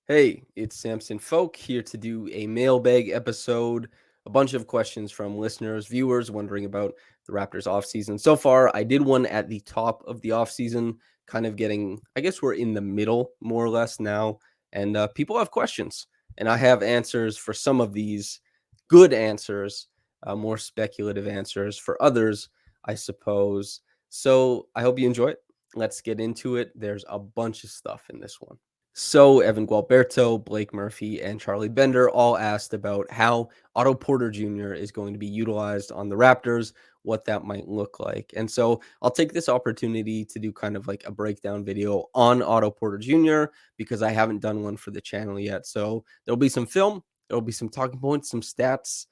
Hey, it's Samson Folk here to do a mailbag episode. A bunch of questions from listeners, viewers wondering about the Raptors offseason. So far, I did one at the top of the offseason, kind of getting, I guess we're in the middle more or less now. And people have questions. And I have answers for some of these, good answers, more speculative answers for others, I suppose. So I hope you enjoy it. Let's get into it. There's a bunch of stuff in this one. So Evan Gualberto, Blake Murphy, and Charlie Bender all asked about how Otto Porter Jr. is going to be utilized on the Raptors, what that might look like. And so I'll take this opportunity to do kind of like a breakdown video on Otto Porter Jr. because I haven't done one for the channel yet. So there'll be some film, there'll be some talking points, some stats.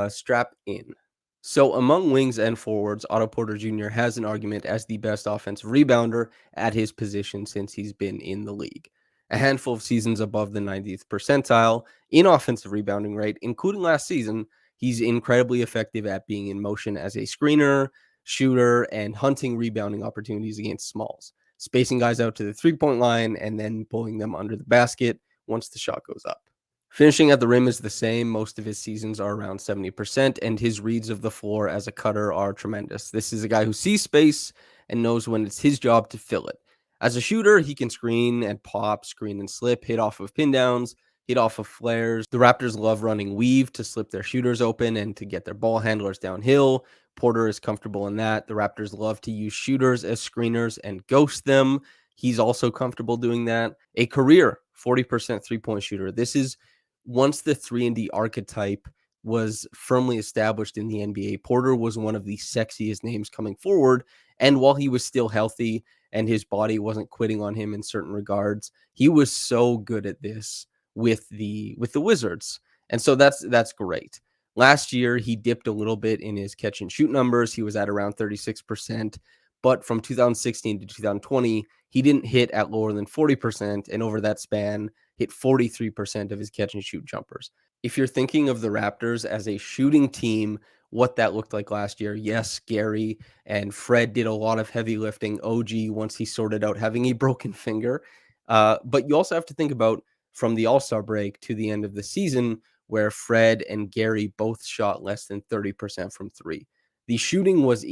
Strap in. So among wings and forwards, Otto Porter Jr. has an argument as the best offensive rebounder at his position since he's been in the league. A handful of seasons above the 90th percentile in offensive rebounding rate, including last season. He's incredibly effective at being in motion as a screener, shooter, and hunting rebounding opportunities against smalls, spacing guys out to the three-point line and then pulling them under the basket once the shot goes up. Finishing at the rim is the same. Most of his seasons are around 70%, and his reads of the floor as a cutter are tremendous. This is a guy who sees space and knows when it's his job to fill it. As a shooter, he can screen and pop, screen and slip, hit off of pin downs, hit off of flares. The Raptors love running weave to slip their shooters open and to get their ball handlers downhill. Porter is comfortable in that. The Raptors love to use shooters as screeners and ghost them. He's also comfortable doing that. A career 40% three-point shooter. This is once the 3-and-D archetype was firmly established in the NBA, Porter was one of the sexiest names coming forward. And while he was still healthy and his body wasn't quitting on him in certain regards, he was so good at this with the Wizards. And so that's great. Last year, he dipped a little bit in his catch and shoot numbers. He was at around 36%. But from 2016 to 2020, he didn't hit at lower than 40%. And over that span, hit 43% of his catch and shoot jumpers. If you're thinking of the Raptors as a shooting team, what that looked like last year, yes, Gary and Fred did a lot of heavy lifting. OG, once he sorted out having a broken finger. But you also have to think about from the All-Star break to the end of the season, where Fred and Gary both shot less than 30% from three. The shooting was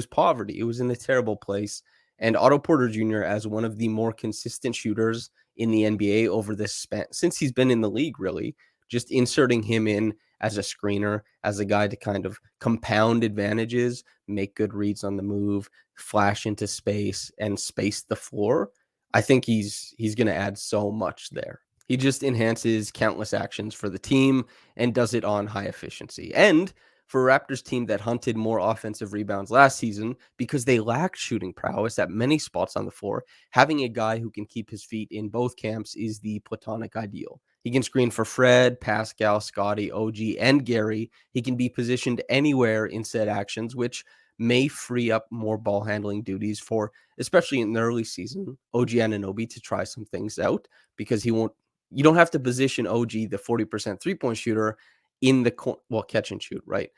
poverty. It was in a terrible place. And Otto Porter Jr., as one of the more consistent shooters in the NBA over this span, since he's been in the league, really, just inserting him in as a screener, as a guy to kind of compound advantages, make good reads on the move, flash into space, and space the floor. I think he's going to add so much there. He just enhances countless actions for the team and does it on high efficiency. And for a Raptors team that hunted more offensive rebounds last season because they lacked shooting prowess at many spots on the floor, having a guy who can keep his feet in both camps is the platonic ideal. He can screen for Fred, Pascal, Scottie, OG, and Gary. He can be positioned anywhere in said actions, which may free up more ball handling duties for, especially in the early season, OG Anunoby to try some things out because you don't have to position OG, the 40% three-point shooter, in the catch and shoot, right?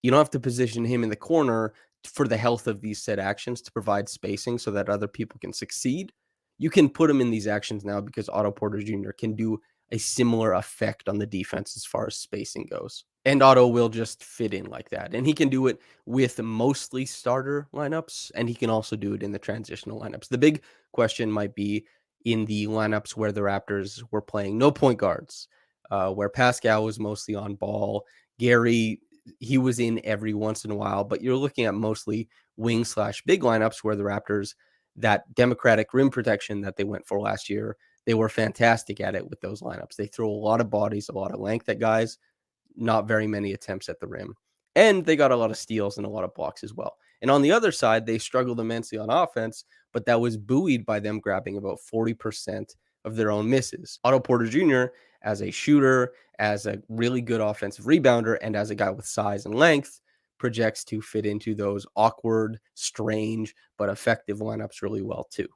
You don't have to position him in the corner for the health of these set actions to provide spacing so that other people can succeed. You can put him in these actions now because Otto Porter Jr. can do a similar effect on the defense as far as spacing goes. And Otto will just fit in like that. And he can do it with mostly starter lineups, and he can also do it in the transitional lineups. The big question might be in the lineups where the Raptors were playing no point guards, where Pascal was mostly on ball. Gary, he was in every once in a while, but you're looking at mostly wing/big lineups where the Raptors, that democratic rim protection that they went for last year, they were fantastic at it with those lineups. They throw a lot of bodies, a lot of length at guys, not very many attempts at the rim. And they got a lot of steals and a lot of blocks as well. And on the other side, they struggled immensely on offense, but that was buoyed by them grabbing about 40% of their own misses. Otto Porter Jr., as a shooter, as a really good offensive rebounder, and as a guy with size and length, projects to fit into those awkward, strange, but effective lineups really well too.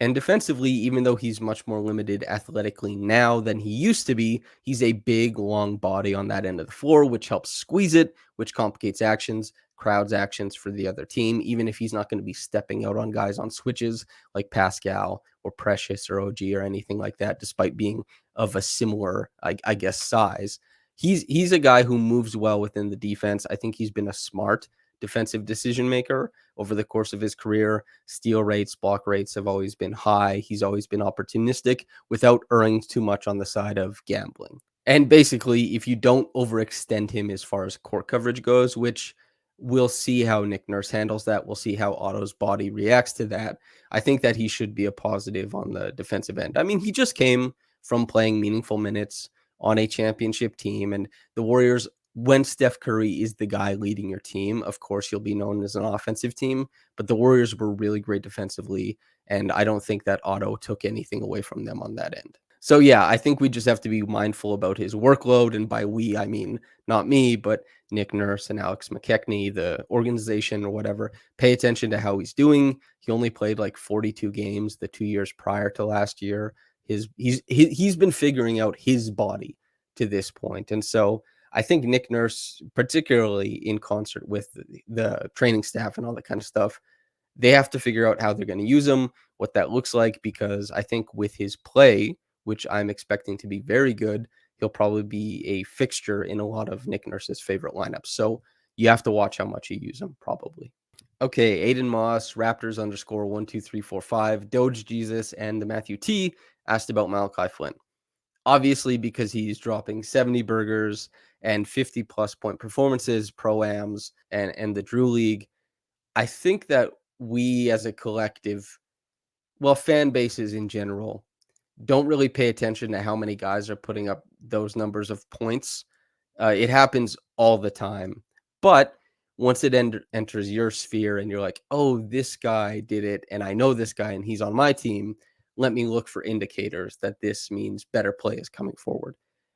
And defensively, even though he's much more limited athletically now than he used to be, he's a big, long body on that end of the floor, which helps squeeze it, which complicates actions, crowds actions for the other team, even if he's not going to be stepping out on guys on switches like Pascal or Precious or OG or anything like that, despite being of a similar, I guess, size. He's a guy who moves well within the defense. I think he's been a smart defensive decision maker over the course of his career. Steal rates, block rates have always been high. He's always been opportunistic without erring too much on the side of gambling. And basically, if you don't overextend him as far as court coverage goes, which we'll see how Nick Nurse handles that, we'll see how Otto's body reacts to that. I think that he should be a positive on the defensive end. I mean, he just came from playing meaningful minutes on a championship team, and the Warriors, when Steph Curry is the guy leading your team, of course you'll be known as an offensive team, but the Warriors were really great defensively, and I don't think that Otto took anything away from them on that end. So yeah, I think we just have to be mindful about his workload, and by we I mean not me, but Nick Nurse and Alex McKechnie, the organization or whatever. Pay attention to how he's doing. He only played like 42 games the 2 years prior to last year. He's been figuring out his body to this point, and so I think Nick Nurse, particularly in concert with the training staff and all that kind of stuff, they have to figure out how they're going to use him, what that looks like, because I think with his play, which I'm expecting to be very good, he'll probably be a fixture in a lot of Nick Nurse's favorite lineups. So you have to watch how much you use him, probably. Okay, Aiden Moss, Raptors underscore 12345, Doge Jesus, and Matthew T asked about Malachi Flynn. Obviously, because he's dropping 70 burgers and 50 plus point performances, pro-ams, and the Drew League. I think that we as a collective, well, fan bases in general, don't really pay attention to how many guys are putting up those numbers of points. It happens all the time. But once it enters your sphere and you're like, oh, this guy did it, and I know this guy and he's on my team, let me look for indicators that this means better play is coming forward.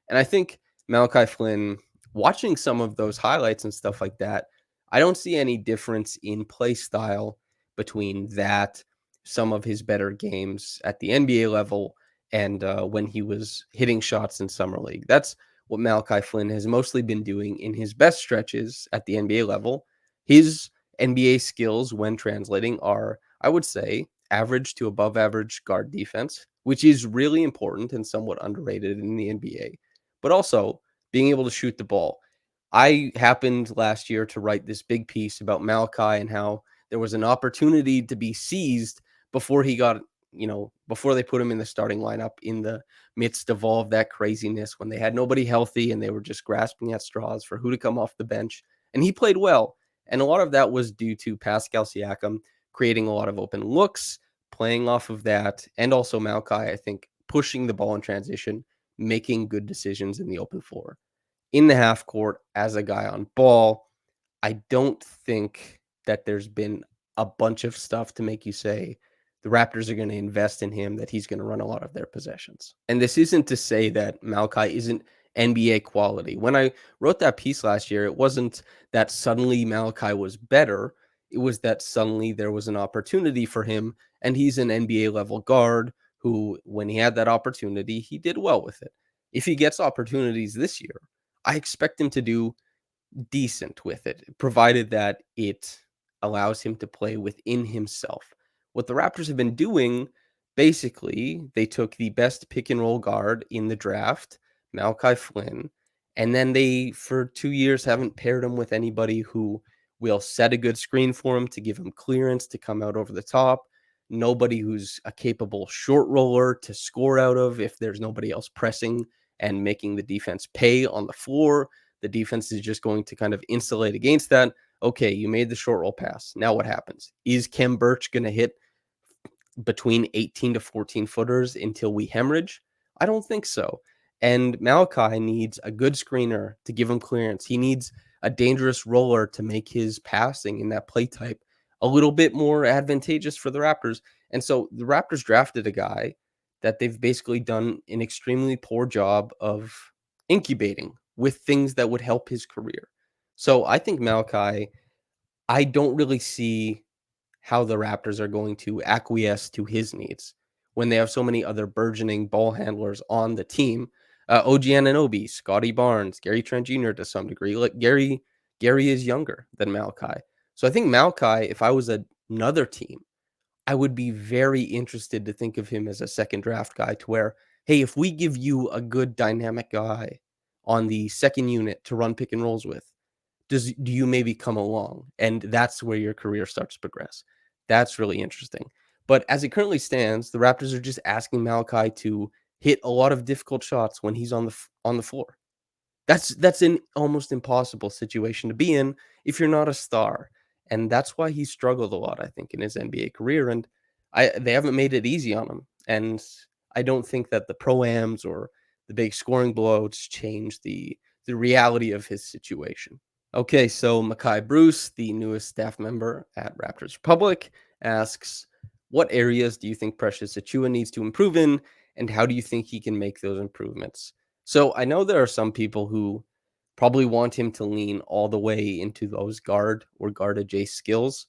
And I think Malachi Flynn, watching some of those highlights and stuff like that, I don't see any difference in play style between that, some of his better games at the NBA level, and when he was hitting shots in Summer League. That's what Malachi Flynn has mostly been doing in his best stretches at the NBA level. His NBA skills, when translating, are, I would say, average to above average guard defense, which is really important and somewhat underrated in the NBA, but also being able to shoot the ball. I happened last year to write this big piece about Malachi and how there was an opportunity to be seized before he got, before they put him in the starting lineup in the midst of all of that craziness when they had nobody healthy and they were just grasping at straws for who to come off the bench. And he played well. And a lot of that was due to Pascal Siakam creating a lot of open looks, playing off of that, and also Malachi, I think, pushing the ball in transition, making good decisions in the open floor. In the half court, as a guy on ball, I don't think that there's been a bunch of stuff to make you say the Raptors are going to invest in him, that he's going to run a lot of their possessions. And this isn't to say that Malachi isn't NBA quality. When I wrote that piece last year, it wasn't that suddenly Malachi was better. It was that suddenly there was an opportunity for him, and he's an NBA level guard who, when he had that opportunity, he did well with it. If he gets opportunities this year, I expect him to do decent with it, provided that it allows him to play within himself. What the Raptors have been doing, basically, they took the best pick and roll guard in the draft, Malachi Flynn, and then they, for 2 years, haven't paired him with anybody who will set a good screen for him to give him clearance to come out over the top. Nobody who's a capable short roller to score out of if there's nobody else pressing and making the defense pay on the floor. The defense is just going to kind of insulate against that. Okay, you made the short roll pass. Now what happens? Is Kem Birch going to hit between 18 to 14 footers until we hemorrhage? I don't think so. And Malachi needs a good screener to give him clearance. He needs a dangerous roller to make his passing in that play type a little bit more advantageous for the Raptors. And so the Raptors drafted a guy that they've basically done an extremely poor job of incubating with things that would help his career. So I think Malachi, I don't really see how the Raptors are going to acquiesce to his needs when they have so many other burgeoning ball handlers on the team. OG Anunoby, Scottie Barnes, Gary Trent Jr. to some degree. Like Gary Gary is younger than Malachi. So I think Malachi, if I was another team, I would be very interested to think of him as a second draft guy to where, hey, if we give you a good dynamic guy on the second unit to run pick and rolls with, do you maybe come along? And that's where your career starts to progress. That's really interesting. But as it currently stands, the Raptors are just asking Malachi to hit a lot of difficult shots when he's on the floor. That's an almost impossible situation to be in if you're not a star, and that's why he struggled a lot, I think, in his NBA career, and they haven't made it easy on him, and I don't think that the pro-ams or the big scoring blowouts change the reality of his situation. Okay, so Makai Bruce, the newest staff member at Raptors Republic, asks, "What areas do you think Precious Achiuwa needs to improve in, and how do you think he can make those improvements?" So I know there are some people who probably want him to lean all the way into those guard or guard adjacent skills.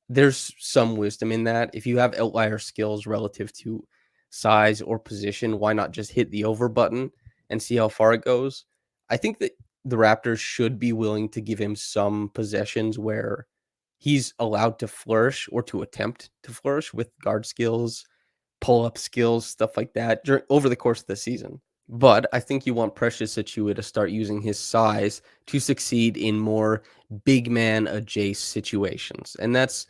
There's some wisdom in that. If you have outlier skills relative to size or position, why not just hit the over button and see how far it goes? I think that the Raptors should be willing to give him some possessions where he's allowed to flourish or to attempt to flourish with guard skills, pull up skills, stuff like that over the course of the season. But I think you want Precious Achiuwa to start using his size to succeed in more big man adjacent situations. And that's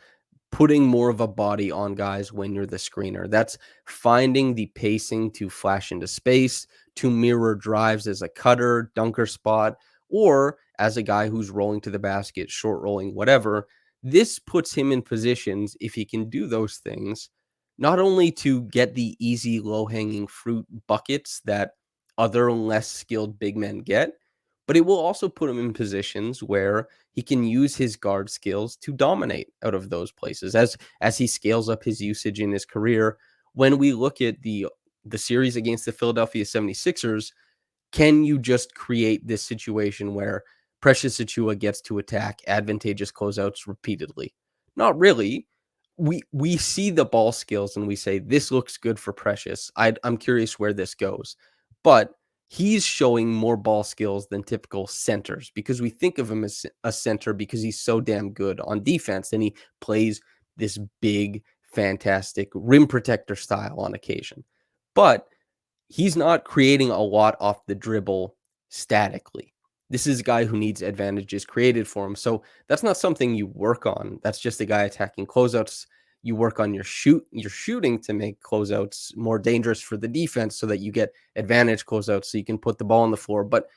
putting more of a body on guys when you're the screener. That's finding the pacing to flash into space, to mirror drives as a cutter, dunker spot, or as a guy who's rolling to the basket, short rolling, whatever. This puts him in positions, if he can do those things, not only to get the easy, low hanging fruit buckets that other less skilled big men get, but it will also put him in positions where he can use his guard skills to dominate out of those places as he scales up his usage in his career. When we look at the series against the Philadelphia 76ers, can you just create this situation where Precious Achiuwa gets to attack advantageous closeouts repeatedly? Not really. We see the ball skills and we say this looks good for Precious. I'm curious where this goes, but he's showing more ball skills than typical centers because we think of him as a center because he's so damn good on defense and he plays this big, fantastic rim protector style on occasion. But he's not creating a lot off the dribble statically. This is a guy who needs advantages created for him. So that's not something you work on. That's just a guy attacking closeouts. You work on your shooting to make closeouts more dangerous for the defense so that you get advantage closeouts so you can put the ball on the floor. But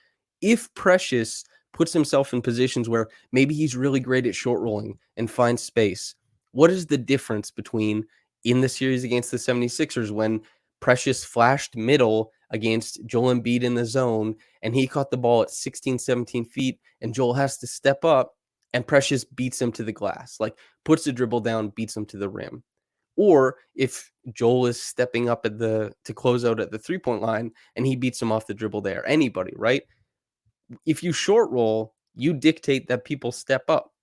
if Precious puts himself in positions where maybe he's really great at short rolling and finds space, what is the difference between in the series against the 76ers when Precious flashed middle against Joel Embiid in the zone, and he caught the ball at 16, 17 feet, and Joel has to step up, and Precious beats him to the glass, like puts the dribble down, beats him to the rim. Or if Joel is stepping up to close out at the 3-point line, and he beats him off the dribble there. Anybody, right? If you short roll, you dictate that people step up,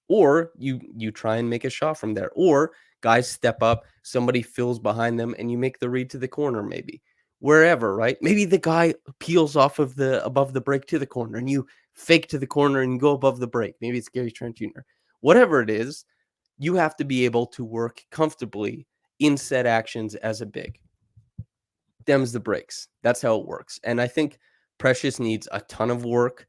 or you try and make a shot from there, or guys step up, somebody fills behind them, and you make the read to the corner, maybe wherever, right? Maybe the guy peels off of the above the break to the corner, and you fake to the corner and go above the break. Maybe it's Gary Trent Jr. Whatever it is, you have to be able to work comfortably in set actions as a big. Dems the breaks. That's how it works. And I think Precious needs a ton of work.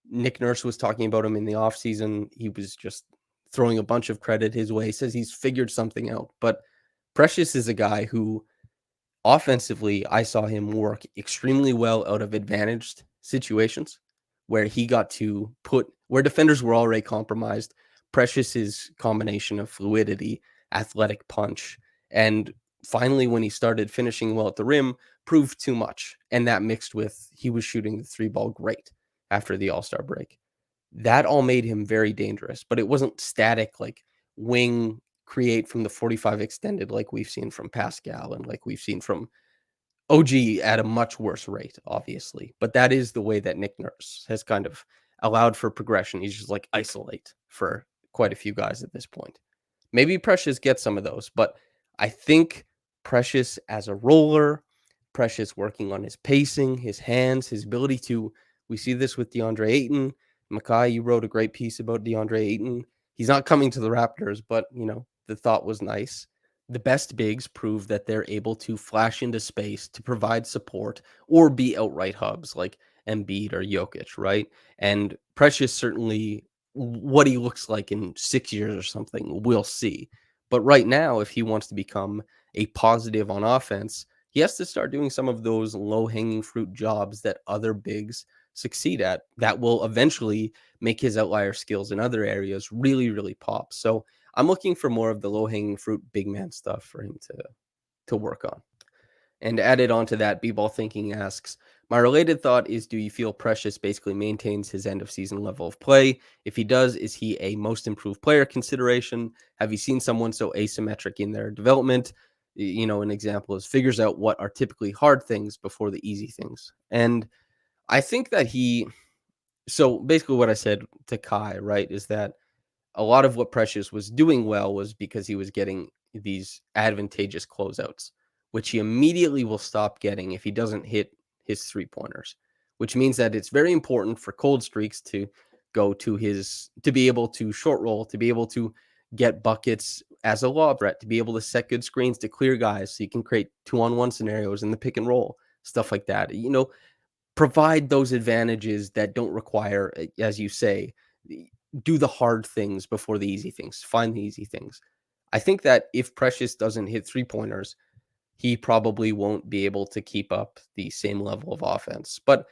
Nick Nurse was talking about him in the offseason. He was just throwing a bunch of credit his way. He says he's figured something out. But Precious is a guy who offensively, I saw him work extremely well out of advantaged situations where he got to put where defenders were already compromised. Precious's combination of fluidity, athletic punch, and finally when he started finishing well at the rim proved too much. And that mixed with he was shooting the three ball great after the All-Star break. That all made him very dangerous, but it wasn't static like wing create from the 45 extended like we've seen from Pascal and like we've seen from OG at a much worse rate, obviously. But that is the way that Nick Nurse has kind of allowed for progression. He's just like isolate for quite a few guys at this point. Maybe Precious gets some of those, but I think Precious as a roller, Precious working on his pacing, his hands, his ability to, we see this with DeAndre Ayton, Makai, you wrote a great piece about DeAndre Ayton. He's not coming to the Raptors, but the thought was nice. The best bigs prove that they're able to flash into space to provide support or be outright hubs like Embiid or Jokic, right? And Precious certainly what he looks like in 6 years or something, we'll see. But right now, if he wants to become a positive on offense, he has to start doing some of those low hanging fruit jobs that other bigs succeed at that will eventually make his outlier skills in other areas really, really pop. So I'm looking for more of the low hanging fruit big man stuff for him to work on. And added on to that, B-Ball Thinking asks, my related thought is, do you feel Precious basically maintains his end of season level of play? If he does, is he a most improved player consideration? Have you seen someone so asymmetric in their development? An example is figures out what are typically hard things before the easy things. And I think that so basically what I said to Kai, right, is that a lot of what Precious was doing well was because he was getting these advantageous closeouts, which he immediately will stop getting if he doesn't hit his three pointers, which means that it's very important for cold streaks to go to be able to short roll, to be able to get buckets as a lob threat, to be able to set good screens to clear guys so you can create 2-on-1 scenarios in the pick and roll, stuff like that. Provide those advantages that don't require, as you say, do the hard things before the easy things. Find the easy things. I think that if Precious doesn't hit three pointers, he probably won't be able to keep up the same level of offense. But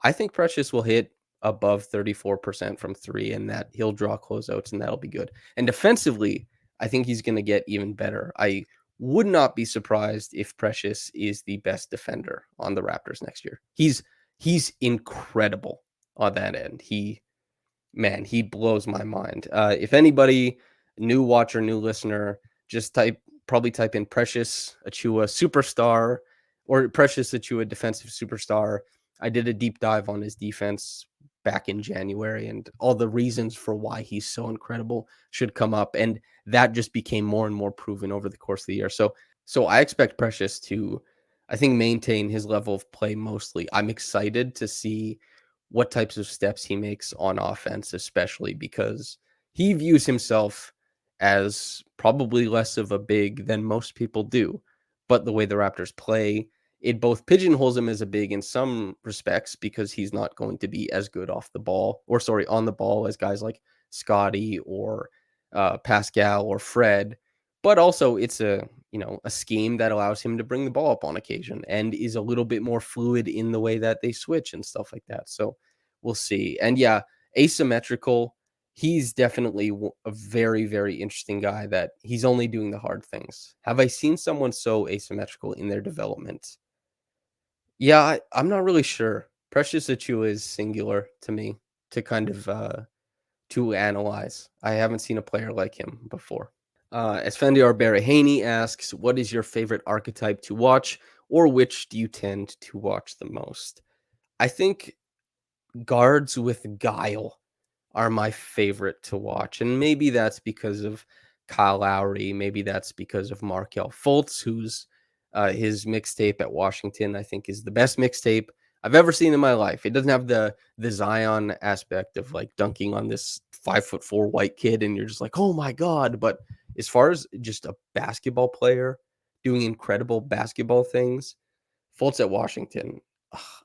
I think Precious will hit above 34% from three and that he'll draw closeouts and that'll be good. And defensively, I think he's going to get even better. I would not be surprised if Precious is the best defender on the Raptors next year. He's incredible on that end. He blows my mind. If anybody, new watcher, new listener, just probably type in Precious Achiuwa superstar or Precious Achiuwa defensive superstar. I did a deep dive on his defense back in January, and all the reasons for why he's so incredible should come up, and that just became more and more proven over the course of the year. So I expect Precious to, I think, maintain his level of play mostly. I'm excited to see what types of steps he makes on offense, especially because he views himself as probably less of a big than most people do. But the way the Raptors play, it both pigeonholes him as a big in some respects because he's not going to be as good on the ball as guys like Scottie or Pascal or Fred. But also it's a scheme that allows him to bring the ball up on occasion and is a little bit more fluid in the way that they switch and stuff like that. So we'll see. And yeah, asymmetrical. He's definitely a very, very interesting guy that he's only doing the hard things. Have I seen someone so asymmetrical in their development? Yeah, I'm not really sure. Precious Achiuwa is singular to me to kind of to analyze. I haven't seen a player like him before. Esfandiar Berahani asks, what is your favorite archetype to watch, or which do you tend to watch the most? I think guards with guile are my favorite to watch. And maybe that's because of Kyle Lowry. Maybe that's because of Markel Fultz, who's his mixtape at Washington, I think, is the best mixtape I've ever seen in my life. It doesn't have the Zion aspect of like dunking on this 5'4" white kid, and you're just like, oh my God. But as far as just a basketball player doing incredible basketball things, Fultz at Washington,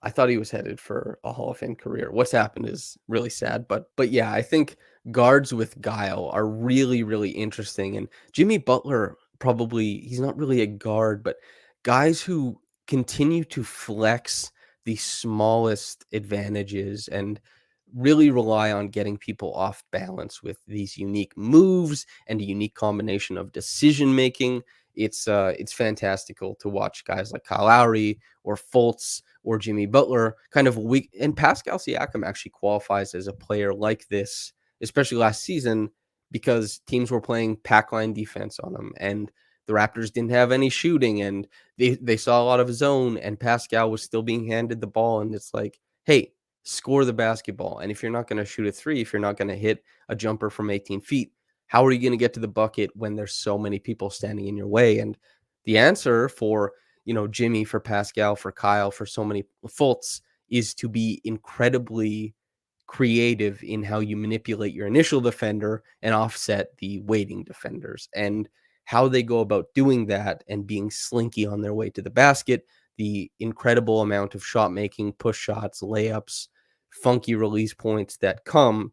I thought he was headed for a Hall of Fame career. What's happened is really sad, but yeah, I think guards with guile are really, really interesting. And Jimmy Butler, probably he's not really a guard, but guys who continue to flex the smallest advantages and really rely on getting people off balance with these unique moves and a unique combination of decision making. It's fantastical to watch guys like Kyle Lowry or Fultz or Jimmy Butler kind of weak. And Pascal Siakam actually qualifies as a player like this, especially last season, because teams were playing pack line defense on him and the Raptors didn't have any shooting and they saw a lot of zone and Pascal was still being handed the ball. And it's like, hey, score the basketball. And if you're not going to shoot a three, if you're not going to hit a jumper from 18 feet, how are you going to get to the bucket when there's so many people standing in your way? And the answer for, Jimmy, for Pascal, for Kyle, for so many Fultz is to be incredibly creative in how you manipulate your initial defender and offset the waiting defenders, and how they go about doing that and being slinky on their way to the basket, the incredible amount of shot making, push shots, layups, funky release points that come.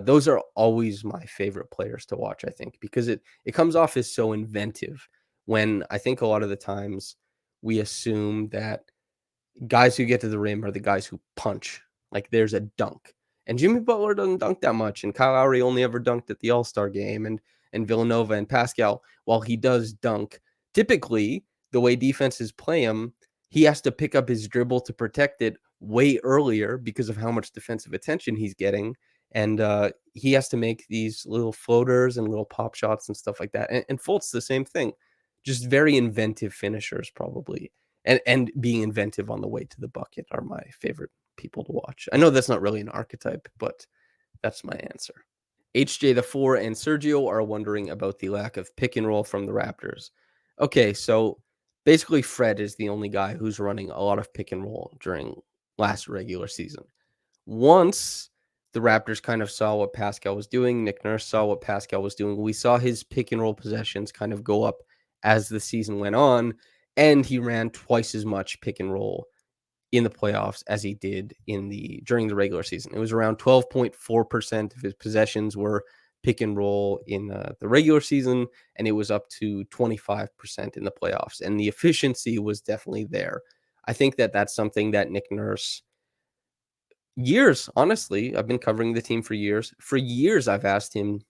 Those are always my favorite players to watch, I think, because it comes off as so inventive, when I think a lot of the times we assume that guys who get to the rim are the guys who punch. Like there's a dunk. And Jimmy Butler doesn't dunk that much. And Kyle Lowry only ever dunked at the All-Star game. And Villanova and Pascal, while he does dunk, typically the way defenses play him, he has to pick up his dribble to protect it way earlier because of how much defensive attention he's getting. And he has to make these little floaters and little pop shots and stuff like that. And Fultz, the same thing. Just very inventive finishers, probably. And being inventive on the way to the bucket are my favorite people to watch. I know that's not really an archetype, but that's my answer. HJ the 4 and Sergio are wondering about the lack of pick and roll from the Raptors. Okay, so basically Fred is the only guy who's running a lot of pick and roll during last regular season. Once the Raptors kind of saw what Pascal was doing, Nick Nurse saw what Pascal was doing, we saw his pick and roll possessions kind of go up as the season went on, and he ran twice as much pick and roll in the playoffs as he did during the regular season. It was around 12.4% of his possessions were pick and roll in the regular season, and it was up to 25% in the playoffs. And the efficiency was definitely there. I think that that's something that Nick Nurse, years, honestly, I've been covering the team for years. For years, I've asked him,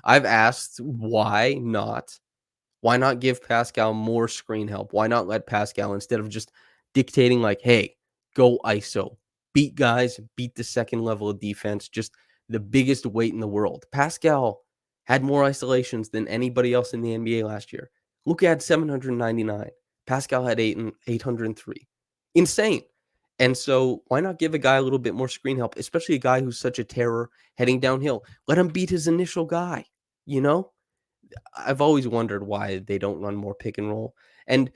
I've asked why not give Pascal more screen help? Why not let Pascal, instead of just dictating like, hey, go ISO, beat guys, beat the second level of defense, just the biggest weight in the world. Pascal had more isolations than anybody else in the NBA last year. Luka had 799. Pascal had 803. Insane. And so why not give a guy a little bit more screen help, especially a guy who's such a terror heading downhill? Let him beat his initial guy, you know? I've always wondered why they don't run more pick and roll. And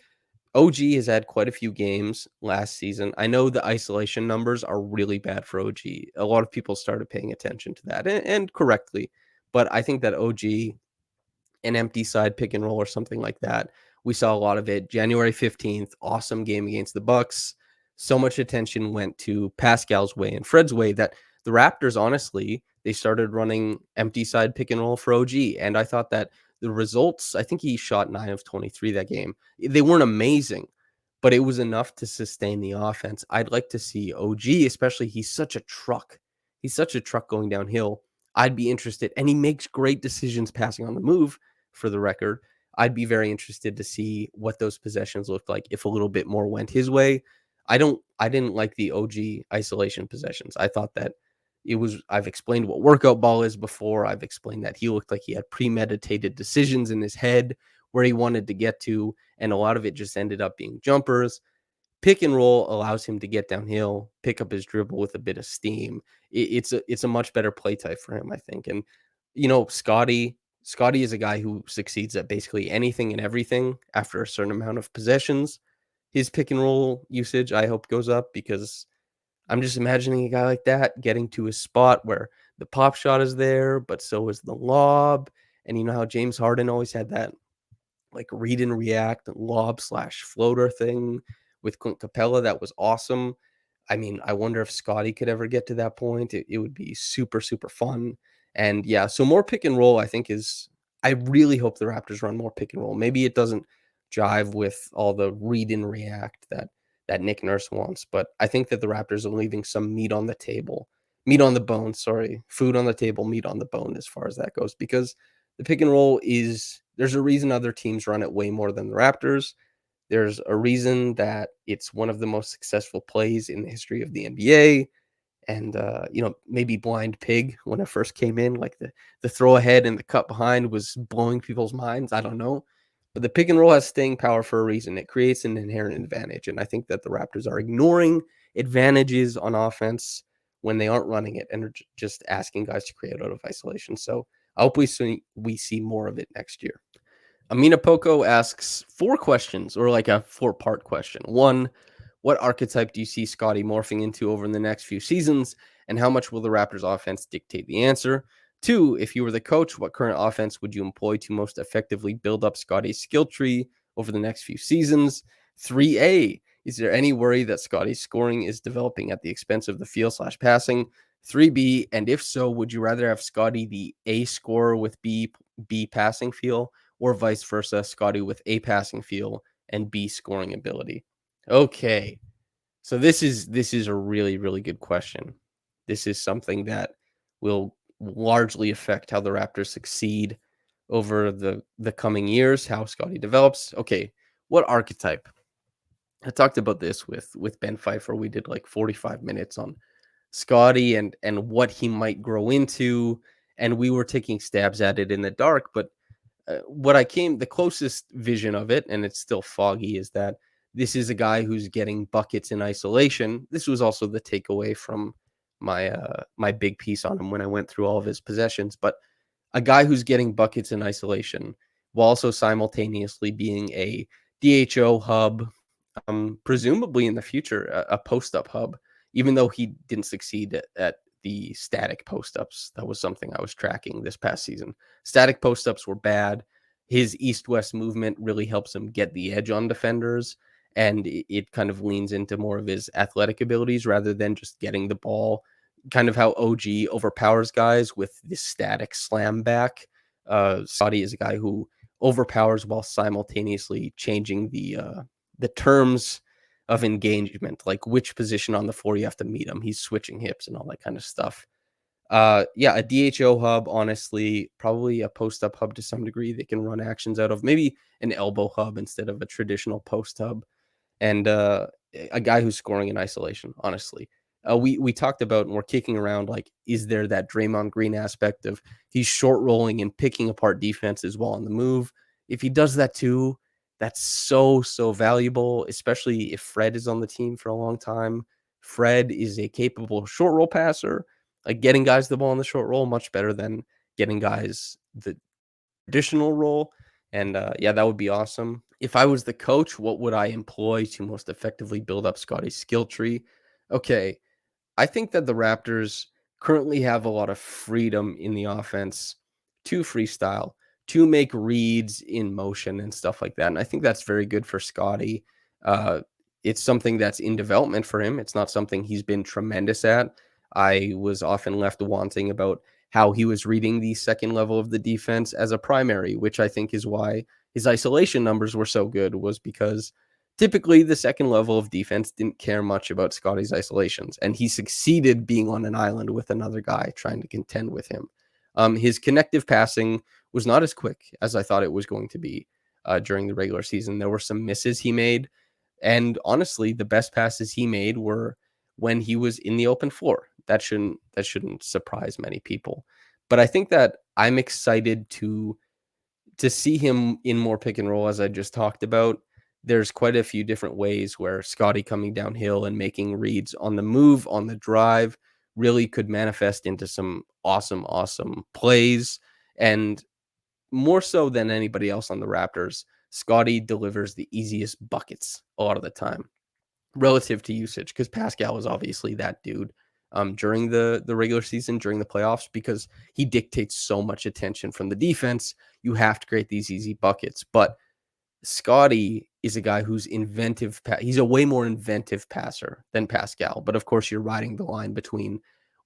OG has had quite a few games last season. I know the isolation numbers are really bad for OG. A lot of people started paying attention to that, and correctly. But I think that OG, an empty side pick and roll or something like that, we saw a lot of it. January 15th, awesome game against the Bucks. So much attention went to Pascal's way and Fred's way that the Raptors, honestly, they started running empty side pick and roll for OG. And I thought that the results, I think he shot 9 of 23 that game. They weren't amazing, but it was enough to sustain the offense. I'd like to see OG, especially, he's such a truck. He's such a truck going downhill. I'd be interested. And he makes great decisions passing on the move, for the record. I'd be very interested to see what those possessions looked like if a little bit more went his way. I didn't like the OG isolation possessions. I thought that I've explained what workout ball is before. I've explained that he looked like he had premeditated decisions in his head where he wanted to get to, and a lot of it just ended up being jumpers. Pick and roll allows him to get downhill, pick up his dribble with a bit of steam. It's a much better play type for him, I think. And Scottie is a guy who succeeds at basically anything and everything after a certain amount of possessions. His pick and roll usage, I hope, goes up, because I'm just imagining a guy like that getting to a spot where the pop shot is there, but so is the lob. And you know how James Harden always had that like read and react lob / floater thing with Clint Capella that was awesome. I mean, I wonder if Scottie could ever get to that point. It would be super, super fun. And yeah, so more pick and roll, I think, I really hope the Raptors run more pick and roll. Maybe it doesn't jive with all the read and react that Nick Nurse wants, but I think that the Raptors are leaving some meat on the table, meat on the bone, sorry, food on the table, meat on the bone as far as that goes, because the pick and roll there's a reason other teams run it way more than the Raptors. There's a reason that it's one of the most successful plays in the history of the NBA. And, maybe Blind Pig, when it first came in, like the throw ahead and the cut behind was blowing people's minds. I don't know. But the pick and roll has staying power for a reason. It creates an inherent advantage. And I think that the Raptors are ignoring advantages on offense when they aren't running it and are just asking guys to create out of isolation. So I hope we see more of it next year. Amina Poco asks 4 questions, or like a 4-part question. 1, What archetype do you see Scottie morphing into over the next few seasons? And how much will the Raptors offense dictate the answer? 2, if you were the coach, what current offense would you employ to most effectively build up Scottie's skill tree over the next few seasons? 3A, is there any worry that Scottie's scoring is developing at the expense of the feel/passing? 3B, and if so, would you rather have Scottie the A scorer with B passing feel, or vice versa, Scottie with A passing feel and B scoring ability? Okay. So this is a really, really good question. This is something that will largely affect how the Raptors succeed over the coming years, how Scottie develops. Okay, what archetype? I talked about this with Ben Pfeiffer. We did like 45 minutes on Scottie and what he might grow into, and we were taking stabs at it in the dark, but what I came the closest vision of it, and it's still foggy, is that this is a guy who's getting buckets in isolation. This was also the takeaway from my big piece on him when I went through all of his possessions. But a guy who's getting buckets in isolation while also simultaneously being a DHO hub, presumably in the future a post up hub. Even though he didn't succeed at the static post ups, that was something I was tracking this past season. Static post ups were bad. His east west movement really helps him get the edge on defenders, and it kind of leans into more of his athletic abilities rather than just getting the ball. Kind of how OG overpowers guys with this static slam back. Scottie is a guy who overpowers while simultaneously changing the terms of engagement, like which position on the floor you have to meet him. He's switching hips and all that kind of stuff. Yeah, a DHO hub, honestly, probably a post up hub to some degree. They can run actions out of maybe an elbow hub instead of a traditional post hub, and a guy who's scoring in isolation. Honestly, we talked about and we're kicking around like, is there that Draymond Green aspect of he's short rolling and picking apart defenses while on the move? If he does that too, that's so valuable, especially if Fred is on the team for a long time. Fred is a capable short roll passer, like getting guys the ball in the short roll much better than getting guys the traditional role. And yeah, that would be awesome. If I was the coach, what would I employ to most effectively build up Scottie's skill tree? Okay, I think that the Raptors currently have a lot of freedom in the offense to freestyle, to make reads in motion and stuff like that. And I think that's very good for Scottie. Uh, it's something that's in development for him. It's not something he's been tremendous at. I was often left wanting about how he was reading the second level of the defense as a primary, which I think is why his isolation numbers were so good, was because typically the second level of defense didn't care much about Scottie's isolations, and he succeeded being on an island with another guy trying to contend with him. His connective passing was not as quick as I thought it was going to be during the regular season. There were some misses he made, and honestly, the best passes he made were when he was in the open floor. That shouldn't surprise many people. But I think that I'm excited to see him in more pick and roll, as I just talked about. There's quite a few different ways where Scottie coming downhill and making reads on the move, on the drive, really could manifest into some awesome plays. And more so than anybody else on the Raptors, Scottie delivers the easiest buckets a lot of the time relative to usage, because Pascal was obviously that dude during the regular season, during the playoffs, because he dictates so much attention from the defense. You have to create these easy buckets. But Scottie is a guy who's inventive. He's a way more inventive passer than Pascal. But of course, you're riding the line between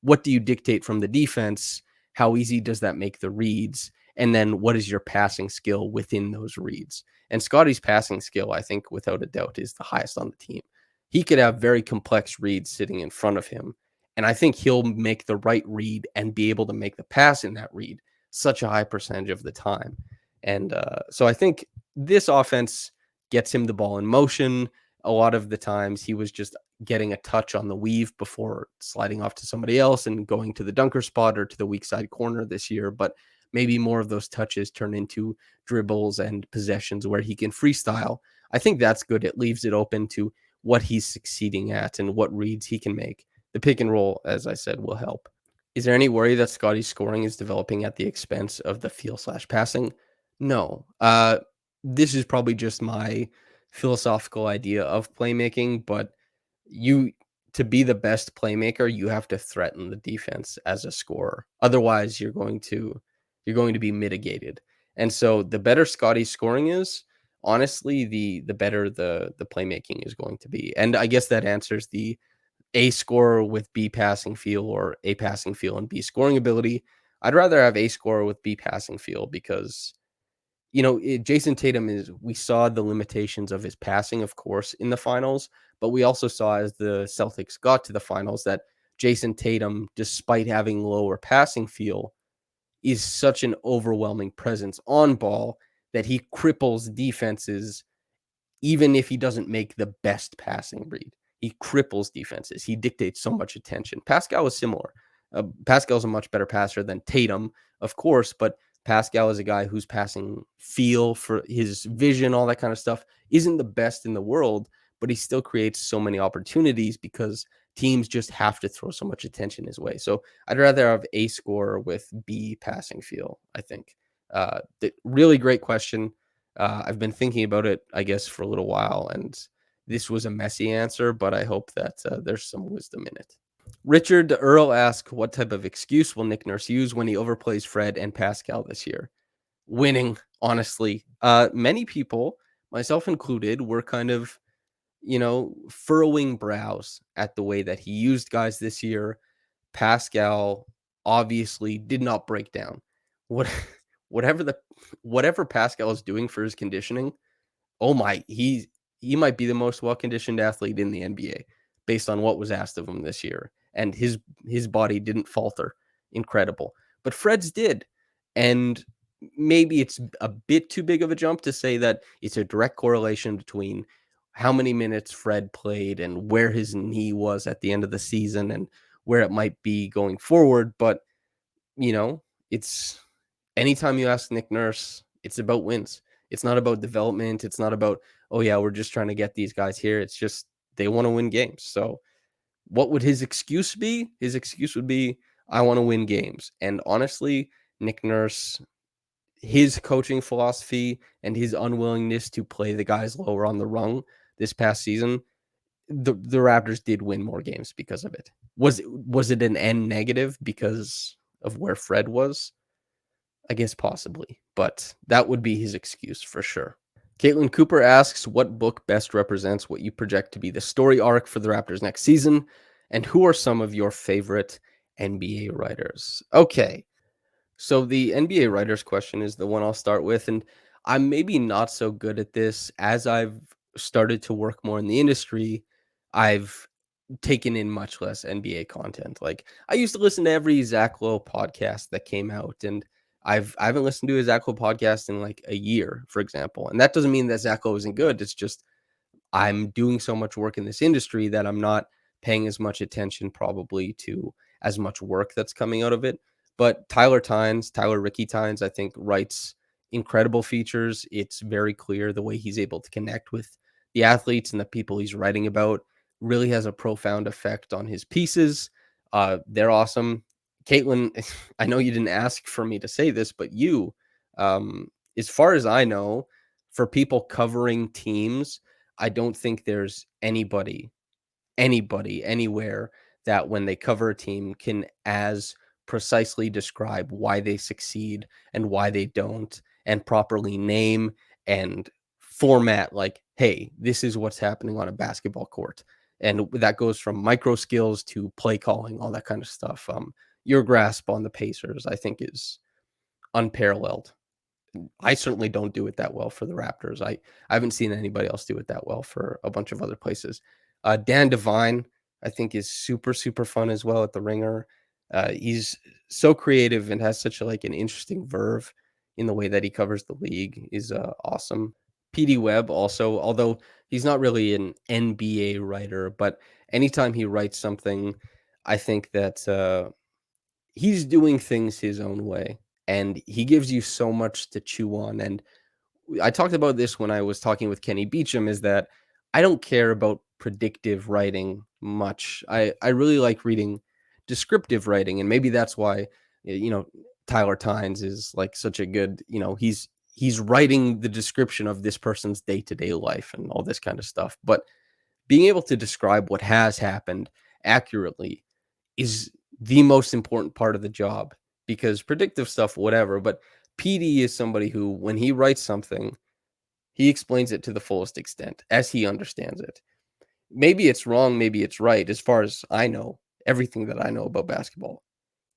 what do you dictate from the defense? How easy does that make the reads? And then what is your passing skill within those reads? And Scottie's passing skill, I think, without a doubt, is the highest on the team. He could have very complex reads sitting in front of him. And I think he'll make the right read and be able to make the pass in that read such a high percentage of the time. And so I think this offense gets him the ball in motion. A lot of the times he was just getting a touch on the weave before sliding off to somebody else and going to the dunker spot or to the weak side corner this year. But maybe more of those touches turn into dribbles and possessions where he can freestyle. I think that's good. It leaves it open to what he's succeeding at and what reads he can make. The pick and roll, as I said, will help. Is there any worry that Scottie's scoring is developing at the expense of the feel/passing? No. This is probably just my philosophical idea of playmaking, but you to be the best playmaker, you have to threaten the defense as a scorer. Otherwise, you're going to be mitigated. And so the better Scottie's scoring is, honestly, the better the playmaking is going to be. And I guess that answers the A scorer with B passing feel or A passing feel and B scoring ability. I'd rather have A scorer with B passing feel because Jason Tatum we saw the limitations of his passing, of course, in the finals, but we also saw as the Celtics got to the finals that Jason Tatum, despite having lower passing feel, is such an overwhelming presence on ball that he cripples defenses even if he doesn't make the best passing read. He cripples defenses. He dictates so much attention. Pascal is similar. Pascal's a much better passer than Tatum, of course, but Pascal is a guy whose passing feel for his vision, all that kind of stuff, isn't the best in the world, but he still creates so many opportunities because teams just have to throw so much attention his way. So I'd rather have A scorer with B passing feel, I think. Really great question. I've been thinking about it, I guess, for a little while, and this was a messy answer, but I hope that there's some wisdom in it. Richard Earl asks, what type of excuse will Nick Nurse use when he overplays Fred and Pascal this year? Winning, honestly. Many people, myself included, were kind of, furrowing brows at the way that he used guys this year. Pascal obviously did not break down. What whatever whatever Pascal is doing for his conditioning, oh my, he might be the most well-conditioned athlete in the NBA based on what was asked of him this year. And his body didn't falter. Incredible. But Fred's did. And maybe it's a bit too big of a jump to say that it's a direct correlation between how many minutes Fred played and where his knee was at the end of the season and where it might be going forward. But, it's anytime you ask Nick Nurse, it's about wins. It's not about development. It's not about, oh, yeah, we're just trying to get these guys here. It's just they want to win games. So what would his excuse be? His excuse would be, I want to win games. And honestly, Nick Nurse, his coaching philosophy and his unwillingness to play the guys lower on the rung this past season, the Raptors did win more games because of it. Was it an N negative because of where Fred was? I guess possibly, but that would be his excuse for sure. Caitlin Cooper asks, what book best represents what you project to be the story arc for the Raptors next season? And who are some of your favorite NBA writers? Okay, so the NBA writers question is the one I'll start with. And I'm maybe not so good at this. As I've started to work more in the industry, I've taken in much less NBA content. Like I used to listen to every Zach Lowe podcast that came out, and I haven't listened to a Zach Lowe podcast in like a year, for example. And that doesn't mean that Zach Lowe isn't good. It's just I'm doing so much work in this industry that I'm not paying as much attention probably to as much work that's coming out of it. But Tyler Ricky Tynes, I think writes incredible features. It's very clear the way he's able to connect with the athletes and the people he's writing about really has a profound effect on his pieces. They're awesome. Caitlin, I know you didn't ask for me to say this, but um, as far as I know, for people covering teams, I don't think there's anybody anywhere that when they cover a team can as precisely describe why they succeed and why they don't and properly name and format like, hey, this is what's happening on a basketball court. And that goes from micro skills to play calling, all that kind of stuff. Your grasp on the Pacers, I think, is unparalleled. I certainly don't do it that well for the Raptors. I haven't seen anybody else do it that well for a bunch of other places. Dan Devine, I think, is super, super fun as well at the Ringer. He's so creative and has such an interesting verve in the way that he covers the league is awesome. PD Webb also, although he's not really an NBA writer, but anytime he writes something, I think that he's doing things his own way and he gives you so much to chew on. And I talked about this when I was talking with Kenny Beecham, is that I don't care about predictive writing much. I really like reading descriptive writing. And maybe that's why, Tyler Tynes is like such a good, he's writing the description of this person's day-to-day life and all this kind of stuff. But being able to describe what has happened accurately is the most important part of the job, because predictive stuff, whatever, but PD is somebody who, when he writes something, he explains it to the fullest extent as he understands it. Maybe it's wrong, maybe it's right. As far as I know, everything that I know about basketball,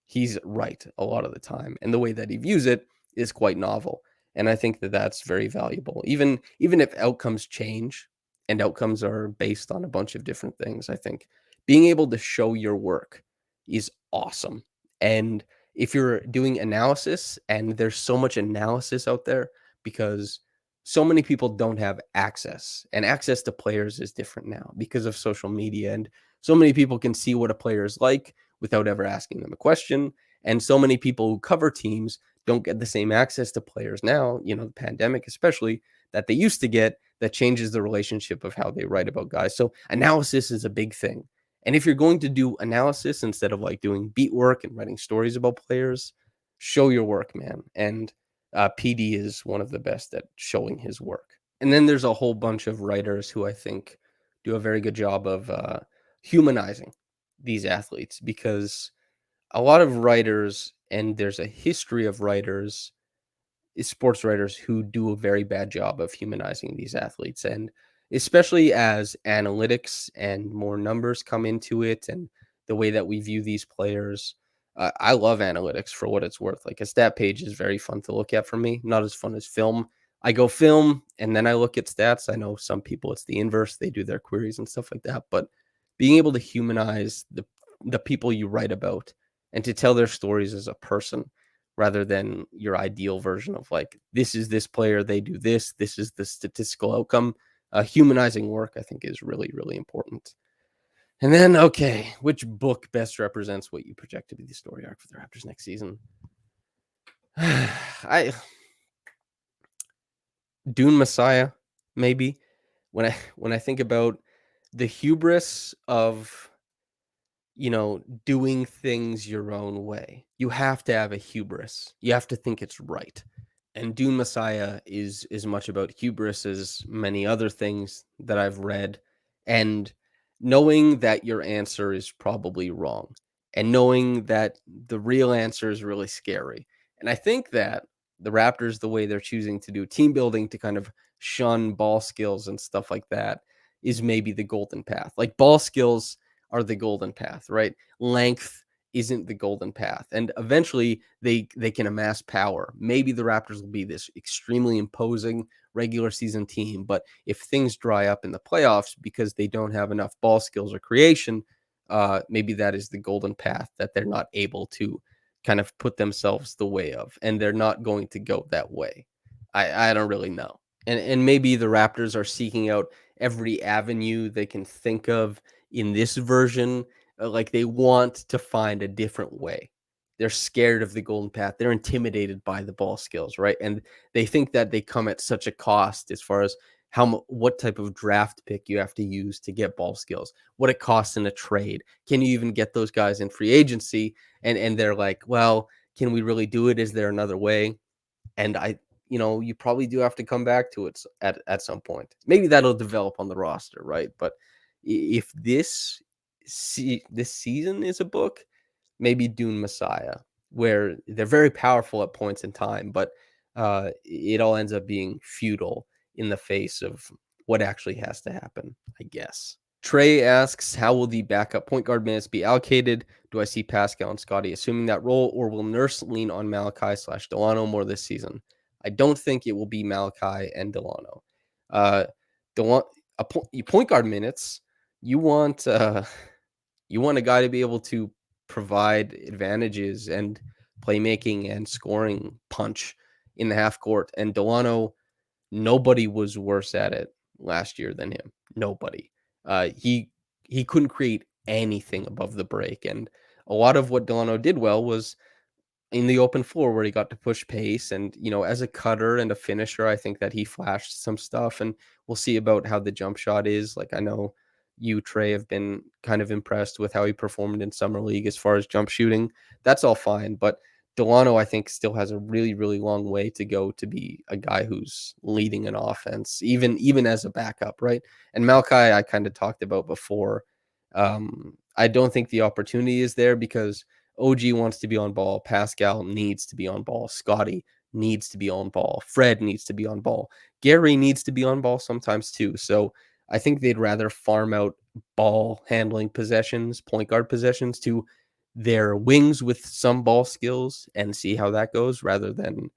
he's right a lot of the time, and the way that he views it is quite novel. And I think that that's very valuable. Even if outcomes change and outcomes are based on a bunch of different things, I think being able to show your work is awesome. And if you're doing analysis, and there's so much analysis out there because so many people don't have access, and access to players is different now because of social media, and so many people can see what a player is like without ever asking them a question. And so many people who cover teams don't get the same access to players now, the pandemic especially, that they used to get, that changes the relationship of how they write about guys. So analysis is a big thing. And if you're going to do analysis instead of like doing beat work and writing stories about players, show your work, man. And PD is one of the best at showing his work. And then there's a whole bunch of writers who I think do a very good job of humanizing these athletes, because a lot of writers, and there's a history of writers, sports writers, who do a very bad job of humanizing these athletes. And especially as analytics and more numbers come into it, and the way that we view these players, I love analytics for what it's worth. Like, a stat page is very fun to look at for me, not as fun as film. I go film and then I look at stats. I know some people, it's the inverse, they do their queries and stuff like that. But being able to humanize the people you write about, and to tell their stories as a person, rather than your ideal version of like, this is this player, they do this, this is the statistical outcome. Humanizing work, I think, is really, really important. And then, okay, which book best represents what you project to be the story arc for the Raptors next season? I Dune Messiah, maybe. When I think about the hubris of doing things your own way, you have to have a hubris. You have to think it's right. And Dune Messiah is as much about hubris as many other things that I've read, and knowing that your answer is probably wrong, and knowing that the real answer is really scary. And I think that the Raptors, the way they're choosing to do team building to kind of shun ball skills and stuff like that, is maybe the golden path. Like, ball skills are the golden path, right? Length isn't the golden path. And eventually they can amass power. Maybe the Raptors will be this extremely imposing regular season team, but if things dry up in the playoffs because they don't have enough ball skills or creation, maybe that is the golden path that they're not able to kind of put themselves the way of, and they're not going to go that way. I don't really know. And maybe the Raptors are seeking out every avenue they can think of in this version. Like, they want to find a different way. They're scared of the golden path. They're intimidated by the ball skills, right? And they think that they come at such a cost, as far as what type of draft pick you have to use to get ball skills, what it costs in a trade. Can you even get those guys in free agency? And they're like, well, can we really do it? Is there another way? And you probably do have to come back to it at some point. Maybe that'll develop on the roster, right? But if this season is a book, maybe Dune Messiah, where they're very powerful at points in time, but it all ends up being futile in the face of what actually has to happen, I guess. Trey asks, how will the backup point guard minutes be allocated? Do I see Pascal and Scottie assuming that role, or will Nurse lean on Malachi/Delano more this season? I don't think it will be Malachi and Delano. Point guard minutes, you want a guy to be able to provide advantages and playmaking and scoring punch in the half court. And Delano, nobody was worse at it last year than him. Nobody. He couldn't create anything above the break, and a lot of what Delano did well was in the open floor, where he got to push pace. And as a cutter and a finisher, I think that he flashed some stuff, and we'll see about how the jump shot is. Like, I know you, Trey, have been kind of impressed with how he performed in summer league as far as jump shooting. That's all fine, but Delano, I think, still has a really, really long way to go to be a guy who's leading an offense, even as a backup, right? And Malachi, I kind of talked about before. I don't think the opportunity is there because OG wants to be on ball. Pascal needs to be on ball. Scottie needs to be on ball. Fred needs to be on ball. Gary needs to be on ball sometimes too. So I think they'd rather farm out ball handling possessions, point guard possessions to their wings with some ball skills and see how that goes rather than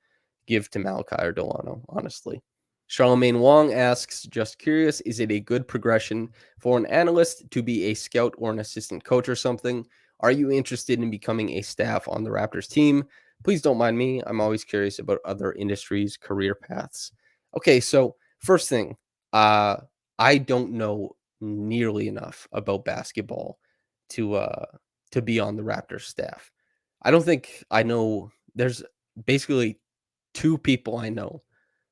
give to Malachi or Delano, honestly. Charlemagne Wong asks, just curious, is it a good progression for an analyst to be a scout or an assistant coach or something? Are you interested in becoming a staff on the Raptors team? Please don't mind me. I'm always curious about other industries' career paths. Okay, so first thing, uh, I don't know nearly enough about basketball to to be on the Raptors staff. I don't think I know. There's basically two people I know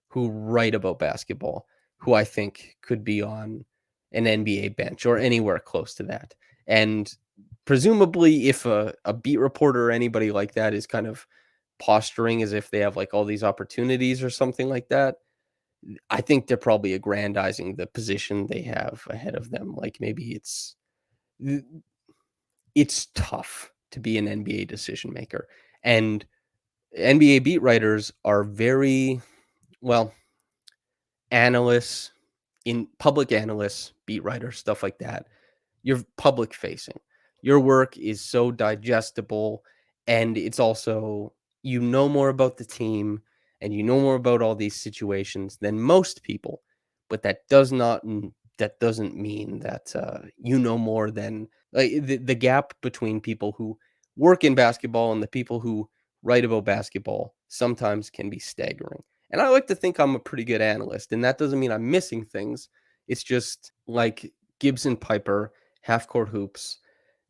who write about basketball who I think could be on an NBA bench or anywhere close to that. And presumably, if a beat reporter or anybody like that is kind of posturing as if they have like all these opportunities or something like that, I think they're probably aggrandizing the position they have ahead of them. Like maybe it's tough to be an NBA decision maker. And NBA beat writers are very, well, analysts, in public analysts, beat writers, stuff like that. You're public facing. Your work is so digestible, and it's also, you know more about the team and you know more about all these situations than most people, but that doesn't mean that you know more than, like, the gap between people who work in basketball and the people who write about basketball sometimes can be staggering. And I like to think I'm a pretty good analyst, and that doesn't mean I'm missing things. It's just like Gibson Piper, half court hoops.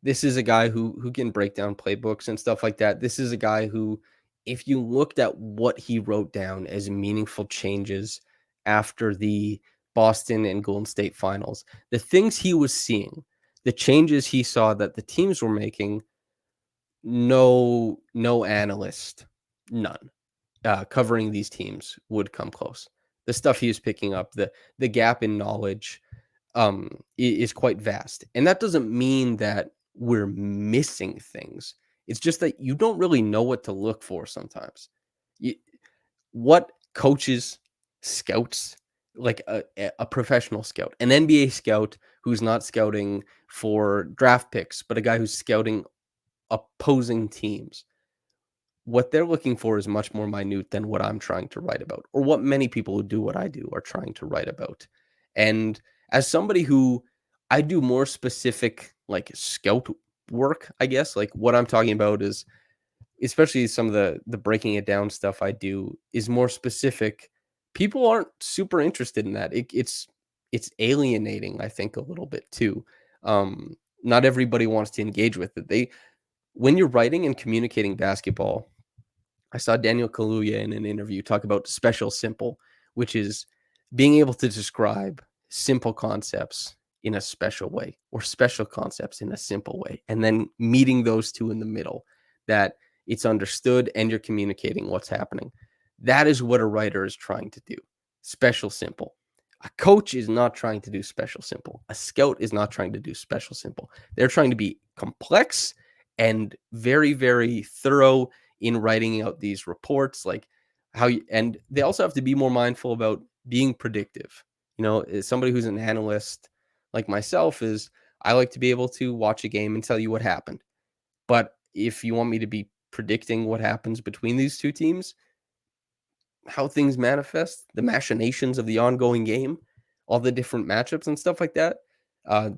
This is a guy who can break down playbooks and stuff like that. This is a guy who, if you looked at what he wrote down as meaningful changes after the Boston and Golden State finals, the things he was seeing, the changes he saw that the teams were making, no analyst, none, covering these teams would come close. The stuff he was picking up, the gap in knowledge, is quite vast. And that doesn't mean that we're missing things. It's just that you don't really know what to look for sometimes. You, what coaches, scouts, like a professional scout, an NBA scout who's not scouting for draft picks, but a guy who's scouting opposing teams, what they're looking for is much more minute than what I'm trying to write about, or what many people who do what I do are trying to write about. And as somebody who, I do more specific like scout work, I guess, like what I'm talking about is, especially some of the breaking it down stuff I do is more specific. People aren't super interested in that. It's alienating, I think, a little bit too. Not everybody wants to engage with it. When you're writing and communicating basketball, I saw Daniel Kaluuya in an interview talk about special simple, which is being able to describe simple concepts in a special way, or special concepts in a simple way, and then meeting those two in the middle, that it's understood and you're communicating what's happening. That is what a writer is trying to do. Special simple. A coach is not trying to do special simple. A scout is not trying to do special simple. They're trying to be complex and very, very thorough in writing out these reports, like and they also have to be more mindful about being predictive. As somebody who's an analyst like myself, is I like to be able to watch a game and tell you what happened. But if you want me to be predicting what happens between these two teams, how things manifest, the machinations of the ongoing game, all the different matchups and stuff like that,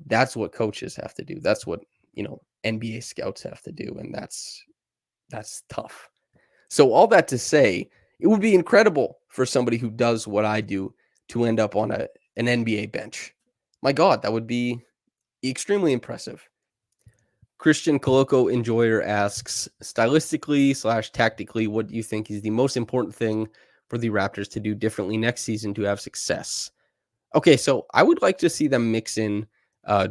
that's what coaches have to do. That's what, NBA scouts have to do. And that's tough. So all that to say, it would be incredible for somebody who does what I do to end up on an NBA bench. My God, that would be extremely impressive. Christian Coloco Enjoyer asks, stylistically/tactically, what do you think is the most important thing for the Raptors to do differently next season to have success? Okay, so I would like to see them mix in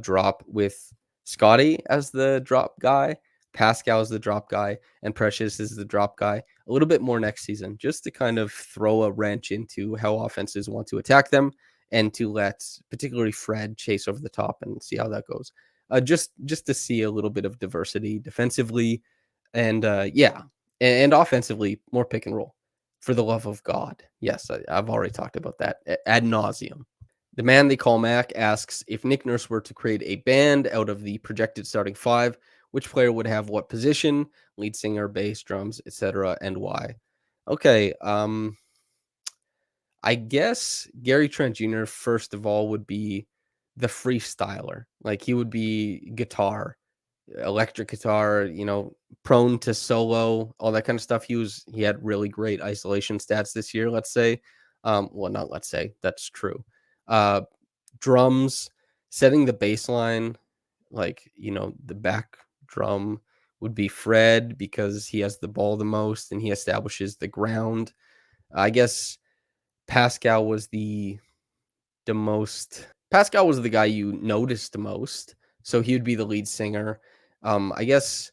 drop with Scottie as the drop guy, Pascal is the drop guy, and Precious is the drop guy a little bit more next season, just to kind of throw a wrench into how offenses want to attack them and to let particularly Fred chase over the top and see how that goes. Just to see a little bit of diversity defensively and yeah, and offensively, more pick and roll. For the love of God. Yes, I've already talked about that ad nauseum. The man they call Mac asks if Nick Nurse were to create a band out of the projected starting five, which player would have what position, lead singer, bass, drums, etc., and why? Okay, I guess Gary Trent Jr. first of all would be the freestyler. Like he would be guitar, electric guitar, prone to solo, all that kind of stuff. He had really great isolation stats this year, let's say. Well, not let's say, that's true. Uh Drums, setting the bass line, like, the back drum would be Fred because he has the ball the most and he establishes the ground. I guess Pascal was the most Pascal was the guy you noticed the most, so he would be the lead singer. I guess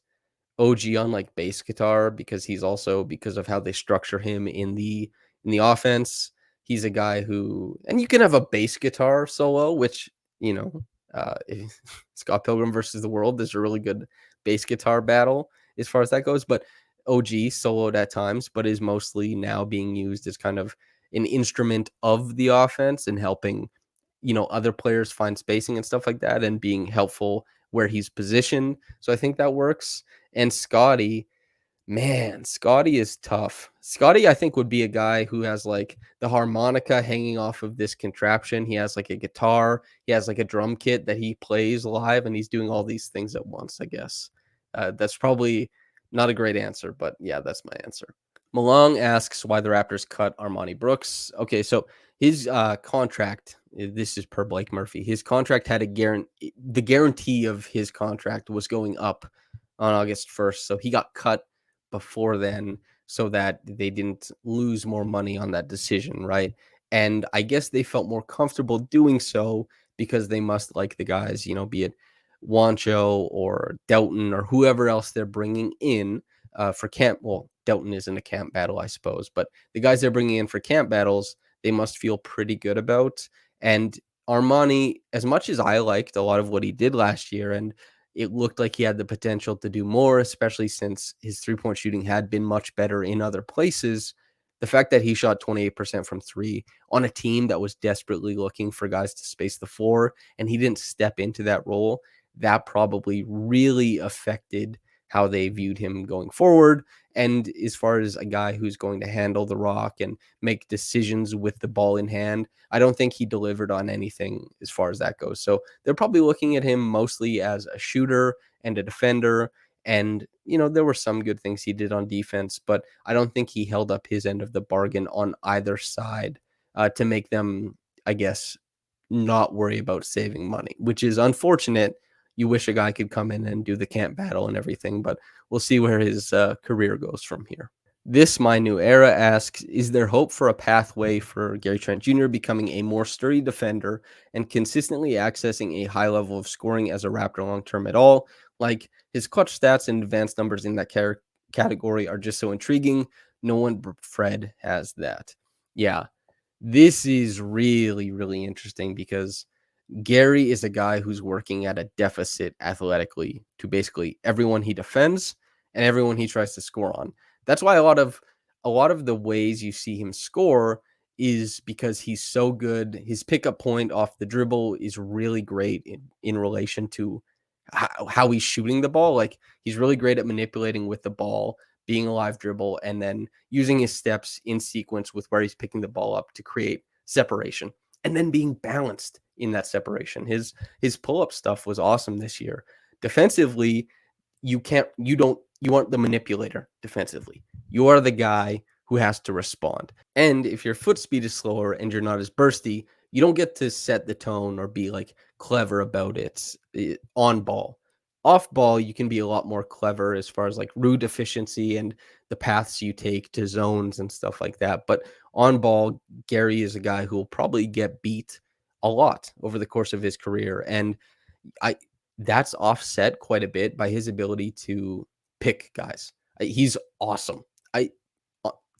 OG on like bass guitar because he's also because of how they structure him in the offense. He's a guy who, and you can have a bass guitar solo, which uh, Scott Pilgrim versus the World. There's a really good bass guitar battle as far as that goes. But OG soloed at times, but is mostly now being used as kind of an instrument of the offense and helping other players find spacing and stuff like that and being helpful where he's positioned. So I think that works. And Scottie, man, Scottie is tough. Scottie, I think, would be a guy who has like the harmonica hanging off of this contraption. He has like a guitar, he has like a drum kit that he plays live, and he's doing all these things at once, I guess. That's probably not a great answer, but yeah, that's my answer. Malong asks why the Raptors cut Armoni Brooks. Okay, so his contract, this is per Blake Murphy. His contract had a guarantee. The guarantee of his contract was going up on August 1st, so he got cut before then, so that they didn't lose more money on that decision, right? And I guess they felt more comfortable doing so because they must like the guys, be it Juancho or Delton or whoever else they're bringing in for camp. Well, Delton isn't a camp battle, I suppose, but the guys they're bringing in for camp battles, they must feel pretty good about. And Armoni, as much as I liked a lot of what he did last year, and it looked like he had the potential to do more, especially since his 3-point shooting had been much better in other places. The fact that he shot 28% from three on a team that was desperately looking for guys to space the floor, and he didn't step into that role, that probably really affected how they viewed him going forward. And as far as a guy who's going to handle the rock and make decisions with the ball in hand, I don't think he delivered on anything as far as that goes. So they're probably looking at him mostly as a shooter and a defender. And, there were some good things he did on defense, but I don't think he held up his end of the bargain on either side to make them, I guess, not worry about saving money, which is unfortunate. You wish a guy could come in and do the camp battle and everything, but we'll see where his career goes from here. This My New Era asks, is there hope for a pathway for Gary Trent Jr. becoming a more sturdy defender and consistently accessing a high level of scoring as a Raptor long-term at all? Like, his clutch stats and advanced numbers in that category are just so intriguing. No one but Fred has that. Yeah, this is really, really interesting because Gary is a guy who's working at a deficit athletically to basically everyone he defends and everyone he tries to score on. That's why a lot of the ways you see him score is because he's so good. His pickup point off the dribble is really great in relation to how he's shooting the ball. Like he's really great at manipulating with the ball, being a live dribble, and then using his steps in sequence with where he's picking the ball up to create separation and then being balanced in that separation. His pull-up stuff was awesome this year. Defensively, you aren't the manipulator defensively. You are the guy who has to respond. And if your foot speed is slower and you're not as bursty, you don't get to set the tone or be like clever about it on ball. Off ball, you can be a lot more clever as far as like route efficiency and the paths you take to zones and stuff like that. But on ball, Gary is a guy who will probably get beat a lot over the course of his career. And I that's offset quite a bit by his ability to pick guys. He's awesome. I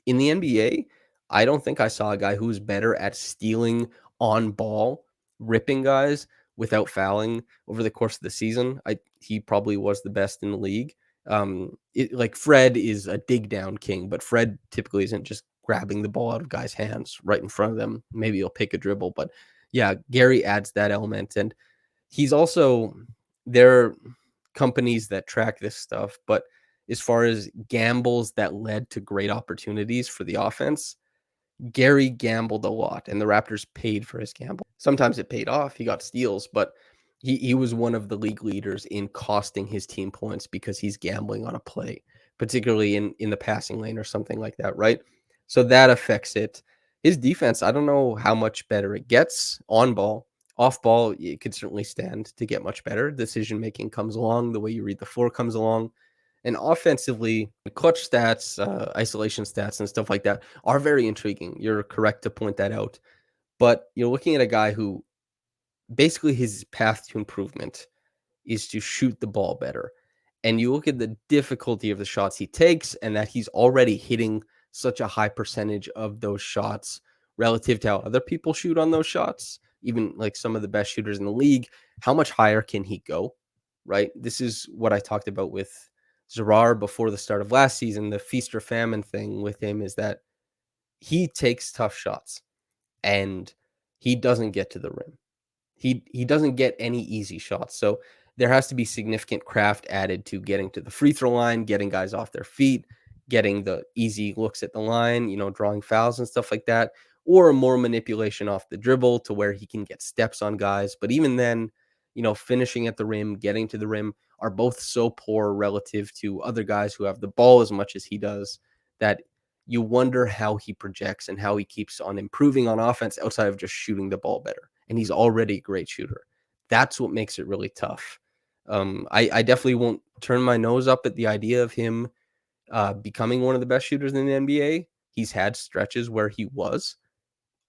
in the NBA, I don't think I saw a guy who was better at stealing on ball, ripping guys without fouling over the course of the season. He probably was the best in the league. Like Fred is a dig down king, but Fred typically isn't just grabbing the ball out of guys' hands right in front of them. Maybe he'll pick a dribble, but yeah, Gary adds that element, and he's also there are companies that track this stuff, but as far as gambles that led to great opportunities for the offense, Gary gambled a lot, and the Raptors paid for his gamble. Sometimes it paid off. He got steals, but he was one of the league leaders in costing his team points because he's gambling on a play, particularly in the passing lane or something like that, right? So that affects it. His defense, I don't know how much better it gets on ball. Off ball, it could certainly stand to get much better. Decision making comes along, the way you read the floor comes along. And offensively, clutch stats, isolation stats, and stuff like that are very intriguing. You're correct to point that out. But you're looking at a guy who basically his path to improvement is to shoot the ball better. And you look at the difficulty of the shots he takes and that he's already hitting such a high percentage of those shots relative to how other people shoot on those shots, even like some of the best shooters in the league. How much higher can he go? Right. This is what I talked about with Zarar before the start of last season. The feast or famine thing with him is that he takes tough shots and he doesn't get to the rim. He doesn't get any easy shots. So there has to be significant craft added to getting to the free throw line, getting guys off their feet, getting the easy looks at the line, drawing fouls and stuff like that, or more manipulation off the dribble to where he can get steps on guys. But even then, finishing at the rim, getting to the rim are both so poor relative to other guys who have the ball as much as he does that you wonder how he projects and how he keeps on improving on offense outside of just shooting the ball better. And he's already a great shooter. That's what makes it really tough. I definitely won't turn my nose up at the idea of him becoming one of the best shooters in the NBA. He's had stretches where he was.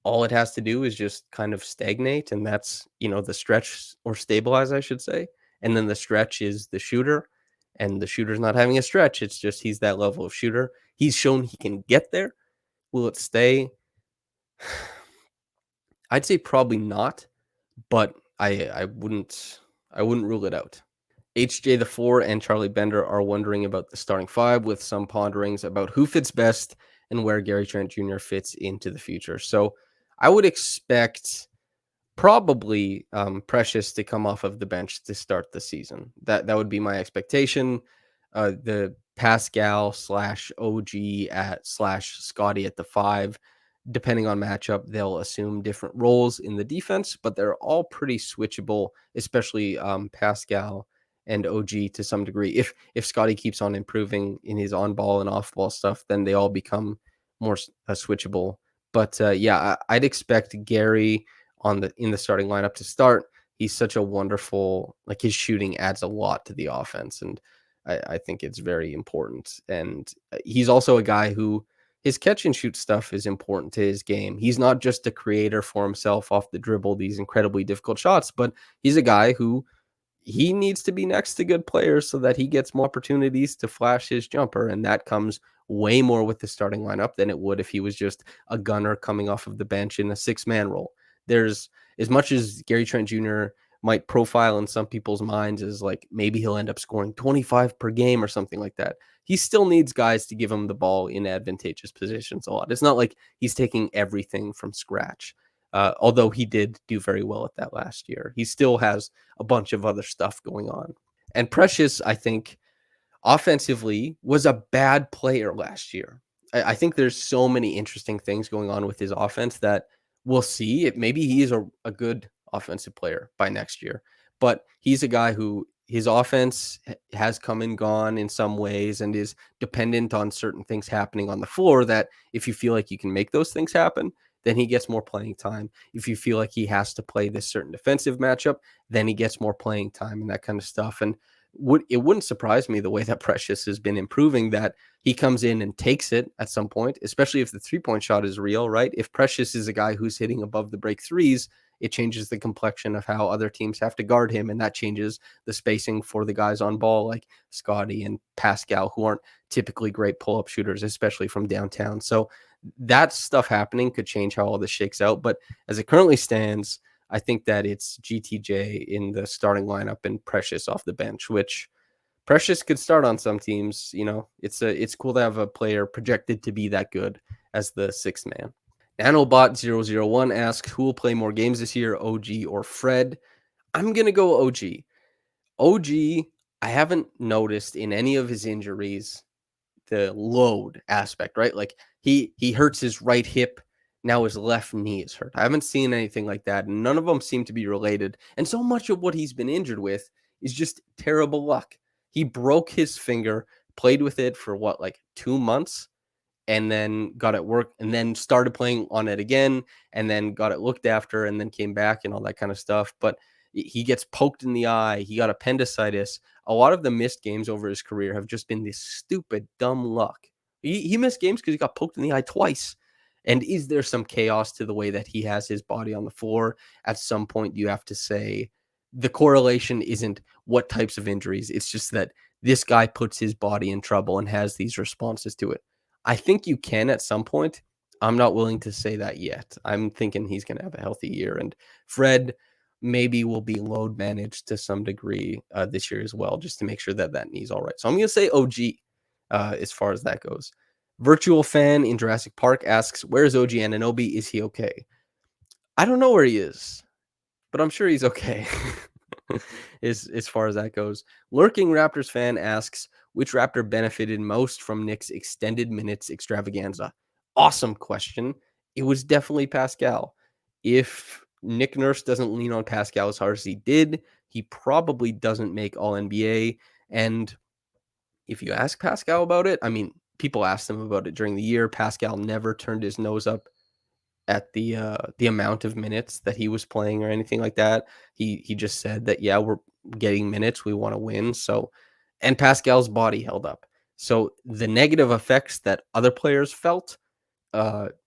All it has to do is just kind of stagnate, and that's, the stretch, or stabilize, I should say. And then the stretch is the shooter, and the shooter's not having a stretch. It's just he's that level of shooter. He's shown he can get there. Will it stay? I'd say probably not, but I wouldn't rule it out. HJ the 4 and Charlie Bender are wondering about the starting five, with some ponderings about who fits best and where Gary Trent Jr. fits into the future. So I would expect probably Precious to come off of the bench to start the season. That would be my expectation. The Pascal / OG at / Scottie at the 5. Depending on matchup, they'll assume different roles in the defense, but they're all pretty switchable, especially Pascal and OG to some degree. If Scottie keeps on improving in his on-ball and off-ball stuff, then they all become more switchable. But yeah, I'd expect Gary in the starting lineup to start. He's such a wonderful, like, his shooting adds a lot to the offense, and I think it's very important. And he's also a guy who his catch and shoot stuff is important to his game. He's not just a creator for himself off the dribble, these incredibly difficult shots, but he's a guy who he needs to be next to good players so that he gets more opportunities to flash his jumper. And that comes way more with the starting lineup than it would if he was just a gunner coming off of the bench in a 6-man role. There's, as much as Gary Trent Jr. might profile in some people's minds as like maybe he'll end up scoring 25 per game or something like that, he still needs guys to give him the ball in advantageous positions a lot. It's not like he's taking everything from scratch. Although he did do very well at that last year, he still has a bunch of other stuff going on. And Precious, I think, offensively was a bad player last year. I think there's so many interesting things going on with his offense that we'll see. Maybe he is a good offensive player by next year, but he's a guy who his offense has come and gone in some ways and is dependent on certain things happening on the floor, that if you feel like you can make those things happen, then he gets more playing time. If you feel like he has to play this certain defensive matchup, then he gets more playing time and that kind of stuff. And it wouldn't surprise me, the way that Precious has been improving, that he comes in and takes it at some point, especially if the 3-point shot is real, right? If Precious is a guy who's hitting above the break threes, it changes the complexion of how other teams have to guard him, and that changes the spacing for the guys on ball like Scottie and Pascal, who aren't typically great pull-up shooters, especially from downtown. So that stuff happening could change how all this shakes out. But as it currently stands, I think that it's GTJ in the starting lineup and Precious off the bench, which Precious could start on some teams. It's cool to have a player projected to be that good as the sixth man. Nanobot001 asks, who will play more games this year, OG or Fred? I'm going to go OG. OG, I haven't noticed in any of his injuries the load aspect, right? Like he hurts his right hip, now his left knee is hurt. I haven't seen anything like that. None of them seem to be related. And so much of what he's been injured with is just terrible luck. He broke his finger, played with it for what, like 2 months, and then got it work, and then started playing on it again, and then got it looked after, and then came back and all that kind of stuff. But he gets poked in the eye. He got appendicitis. A lot of the missed games over his career have just been this stupid, dumb luck. He missed games because he got poked in the eye twice. And is there some chaos to the way that he has his body on the floor? At some point, you have to say the correlation isn't what types of injuries. It's just that this guy puts his body in trouble and has these responses to it. I think you can at some point. I'm not willing to say that yet. I'm thinking he's going to have a healthy year. And Fred maybe will be load managed to some degree this year as well, just to make sure that that knee's all right. So I'm going to say OG as far as that goes. Virtual fan in Jurassic Park asks, where is OG Anunoby? Is he okay? I don't know where he is, but I'm sure he's okay. as far as that goes. Lurking Raptors fan asks, which Raptor benefited most from Nick's extended minutes extravaganza? Awesome question. It was definitely Pascal. If Nick Nurse doesn't lean on Pascal as hard as he did, he probably doesn't make All NBA. And if you ask Pascal about it, I mean, people asked him about it during the year. Pascal never turned his nose up at the amount of minutes that he was playing or anything like that. He just said that, yeah, we're getting minutes, we want to win. So, and Pascal's body held up. So the negative effects that other players felt,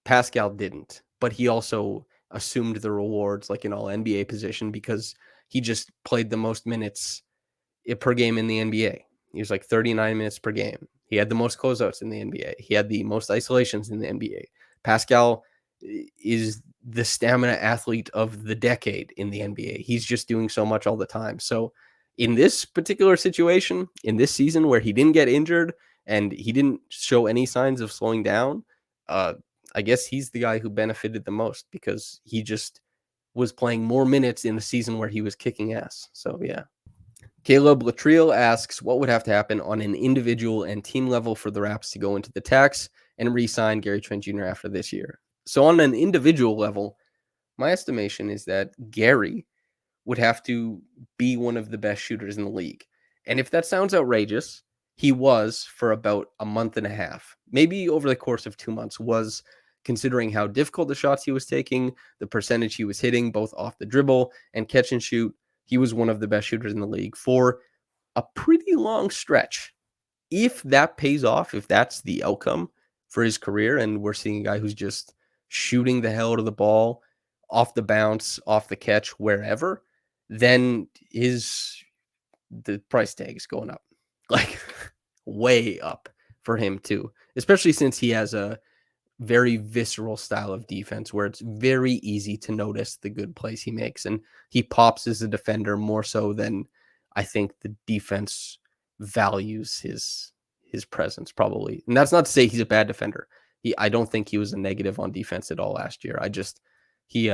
Pascal didn't. But he also assumed the rewards like an all NBA position because he just played the most minutes per game in the NBA. He was like 39 minutes per game. He had the most closeouts in the NBA. He had the most isolations in the NBA. Pascal is the stamina athlete of the decade in the NBA. He's just doing so much all the time. So in this particular situation, in this season where he didn't get injured and he didn't show any signs of slowing down, I guess he's the guy who benefited the most because he just was playing more minutes in the season where he was kicking ass. So yeah. Caleb Latriel asks, what would have to happen on an individual and team level for the Raps to go into the tax and re-sign Gary Trent Jr. after this year? So on an individual level, my estimation is that Gary would have to be one of the best shooters in the league. And if that sounds outrageous, he was for about a month and a half, maybe over the course of 2 months, was considering how difficult the shots he was taking, the percentage he was hitting, both off the dribble and catch and shoot. He was one of the best shooters in the league for a pretty long stretch. If that pays off, if that's the outcome for his career, and we're seeing a guy who's just shooting the hell out of the ball off the bounce, off the catch, wherever, then the price tag is going up, like way up for him too, especially since he has a very visceral style of defense where it's very easy to notice the good plays he makes. And he pops as a defender more so than I think the defense values his presence probably. And that's not to say he's a bad defender. I don't think he was a negative on defense at all last year. He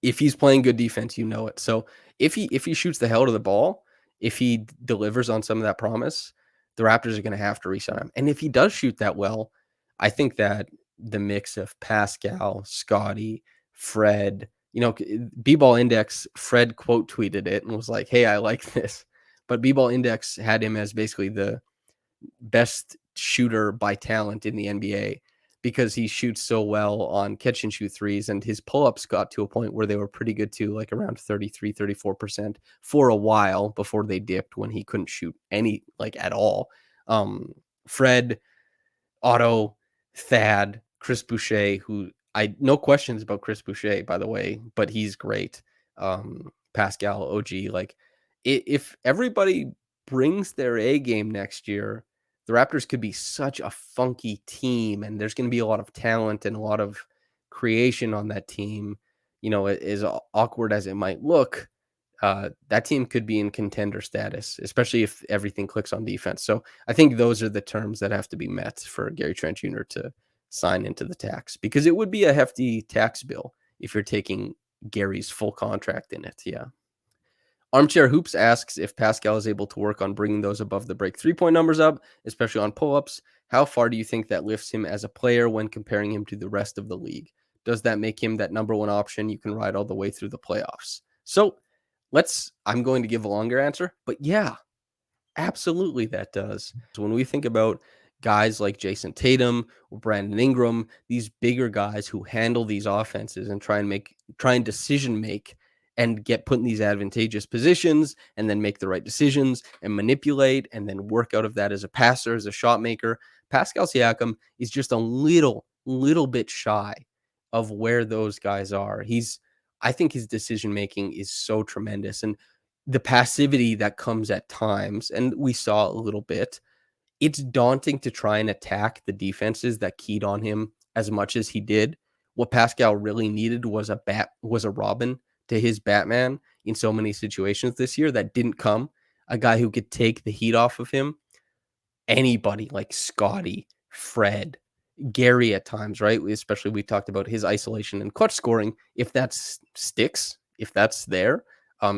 if he's playing good defense, you know it. So if he shoots the hell out of the ball, if he delivers on some of that promise, the Raptors are going to have to resign him. And if he does shoot that well, I think that the mix of Pascal, Scottie, Fred, B-Ball Index, Fred quote tweeted it and was like, hey, I like this. But B-Ball Index had him as basically the best shooter by talent in the NBA because he shoots so well on catch and shoot threes, and his pull-ups got to a point where they were pretty good too, like around 33-34% for a while before they dipped when he couldn't shoot any like at all. Fred, Otto, Thad, Chris Boucher, who I no questions about Chris Boucher, by the way, but he's great. Pascal, OG, like if everybody brings their A game next year, the Raptors could be such a funky team, and there's going to be a lot of talent and a lot of creation on that team. As awkward as it might look, that team could be in contender status, especially if everything clicks on defense. So I think those are the terms that have to be met for Gary Trent Jr. to sign into the tax, because it would be a hefty tax bill if you're taking Gary's full contract in it. Yeah. Armchair Hoops asks if Pascal is able to work on bringing those above the break 3-point numbers up, especially on pull-ups. How far do you think that lifts him as a player when comparing him to the rest of the league? Does that make him that number one option you can ride all the way through the playoffs? So I'm going to give a longer answer, but yeah, absolutely that does. So when we think about guys like Jason Tatum or Brandon Ingram, these bigger guys who handle these offenses and try and decision make and get put in these advantageous positions and then make the right decisions and manipulate and then work out of that as a passer, as a shot maker. Pascal Siakam is just a little bit shy of where those guys are. I think his decision making is so tremendous, and the passivity that comes at times, and we saw a little bit, it's daunting to try and attack the defenses that keyed on him as much as he did. What Pascal really needed was a Robin to his Batman in so many situations this year that didn't come. A guy who could take the heat off of him. Anybody like Scottie, Fred, Gary at times, right? Especially we talked about his isolation and clutch scoring. If that sticks, if that's there,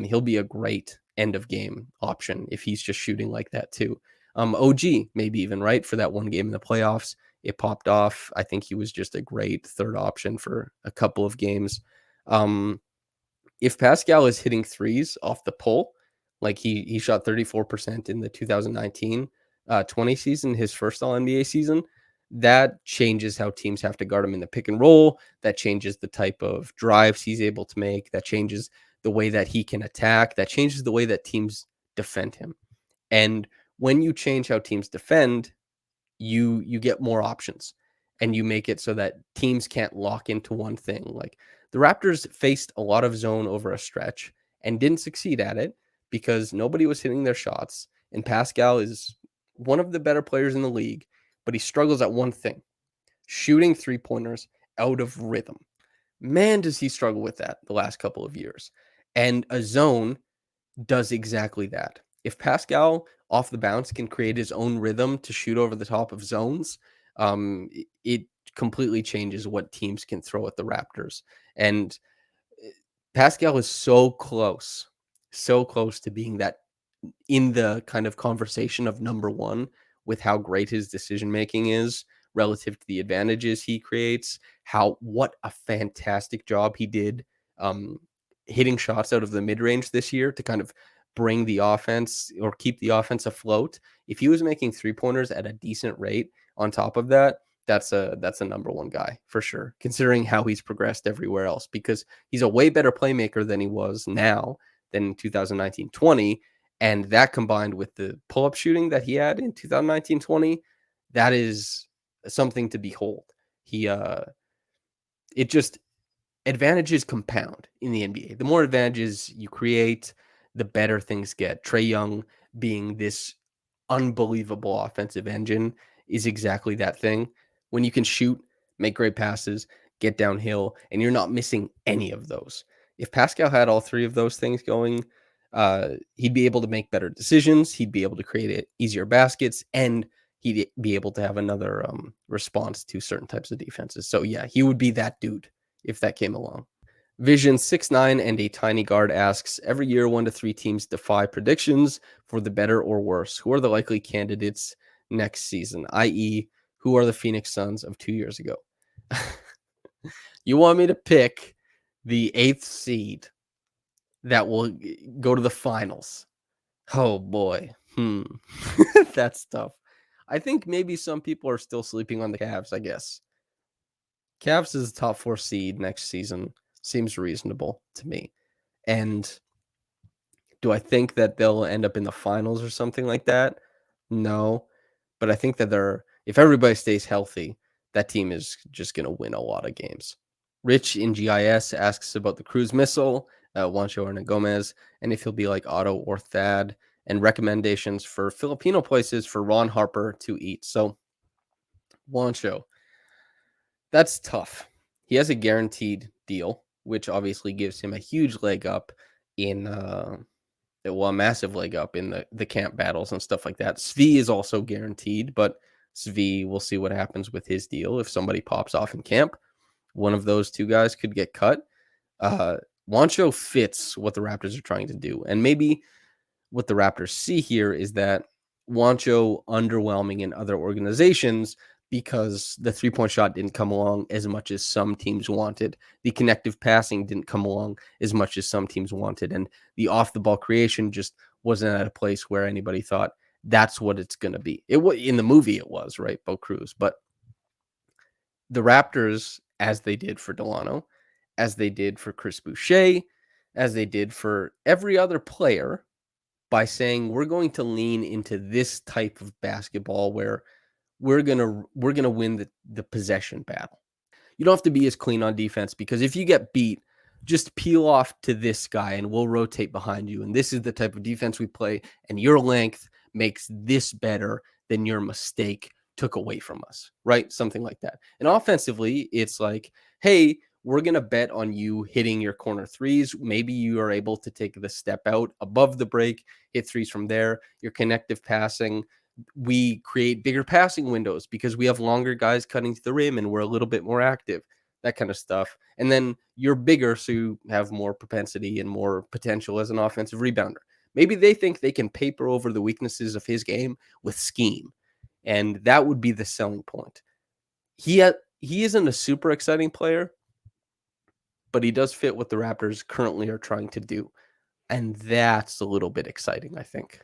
he'll be a great end of game option if he's just shooting like that too. OG, maybe even, right? For that one game in the playoffs, it popped off. I think he was just a great third option for a couple of games. If Pascal is hitting threes off the pull, like he shot 34% in the 2019 20 season, his first All NBA season, that changes how teams have to guard him in the pick and roll. That changes the type of drives he's able to make. That changes the way that he can attack. That changes the way that teams defend him. And when you change how teams defend, you get more options, and you make it so that teams can't lock into one thing. Like the Raptors faced a lot of zone over a stretch and didn't succeed at it because nobody was hitting their shots. And Pascal is one of the better players in the league, but he struggles at one thing: shooting 3-pointers out of rhythm. Man, does he struggle with that the last couple of years. And a zone does exactly that. If Pascal off the bounce can create his own rhythm to shoot over the top of zones, it completely changes what teams can throw at the Raptors. And Pascal is so close to being that in the kind of conversation of number one with how great his decision making is relative to the advantages he creates. What a fantastic job he did um, hitting shots out of the mid range this year to kind of bring the offense or keep the offense afloat. If he was making 3-pointers at a decent rate on top of that, that's a number one guy for sure, considering how he's progressed everywhere else, because he's a way better playmaker than he was now than in 2019-20. And that combined with the pull-up shooting that he had in 2019-20, that is something to behold. It just advantages compound in the NBA. The more advantages you create, the better things get. Trae Young being this unbelievable offensive engine is exactly that thing. When you can shoot, make great passes, get downhill, and you're not missing any of those. If Pascal had all three of those things going, he'd be able to make better decisions. He'd be able to create easier baskets, and he'd be able to have another response to certain types of defenses. So yeah, he would be that dude if that came along. Vision 6'9" and a tiny guard asks, every year 1 to 3 teams defy predictions for the better or worse. Who are the likely candidates next season? I.e., who are the Phoenix Suns of 2 years ago? You want me to pick the 8th seed that will go to the finals? Oh boy. That's tough. I think maybe some people are still sleeping on the Cavs, I guess. Cavs is the top 4 seed next season. Seems reasonable to me. And do I think that they'll end up in the finals or something like that? No. But I think that if everybody stays healthy, that team is just going to win a lot of games. Rich in GIS asks about the cruise missile, Juancho Hernangomez, and if he'll be like Otto or Thad, and recommendations for Filipino places for Ron Harper to eat. So, Juancho, that's tough. He has a guaranteed deal, which obviously gives him a huge leg up in, a massive leg up in the camp battles and stuff like that. Svi is also guaranteed, but Svi, we'll see what happens with his deal. If somebody pops off in camp, one of those two guys could get cut. Juancho fits what the Raptors are trying to do. And maybe what the Raptors see here is that Juancho underwhelming in other organizations because the three-point shot didn't come along as much as some teams wanted. The connective passing didn't come along as much as some teams wanted. And the off-the-ball creation just wasn't at a place where anybody thought that's what it's going to be. It was in the movie, it was, right, Bo Cruz. But the Raptors, as they did for Delano, as they did for Chris Boucher, as they did for every other player, by saying we're going to lean into this type of basketball where we're gonna win the possession battle. You don't have to be as clean on defense because if you get beat, just peel off to this guy and we'll rotate behind you. And this is the type of defense we play. And your length makes this better than your mistake took away from us, right? Something like that. And offensively, it's like, hey, we're going to bet on you hitting your corner threes. Maybe you are able to take the step out above the break, hit threes from there. Your connective passing, we create bigger passing windows because we have longer guys cutting to the rim and we're a little bit more active, that kind of stuff. And then you're bigger, so you have more propensity and more potential as an offensive rebounder. Maybe they think they can paper over the weaknesses of his game with scheme, and that would be the selling point. He isn't a super exciting player, but he does fit what the Raptors currently are trying to do. And that's a little bit exciting, I think.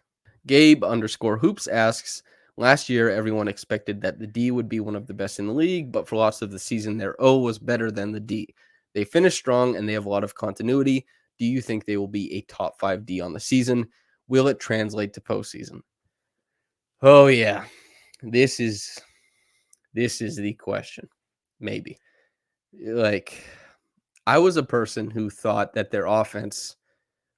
Gabe_hoops asks, last year everyone expected that the D would be one of the best in the league, but for lots of the season their O was better than the D. They finished strong and they have a lot of continuity. Do you think they will be a top 5 D on the season? Will it translate to postseason? Oh yeah. This is the question. Maybe. Like, I was a person who thought that their offense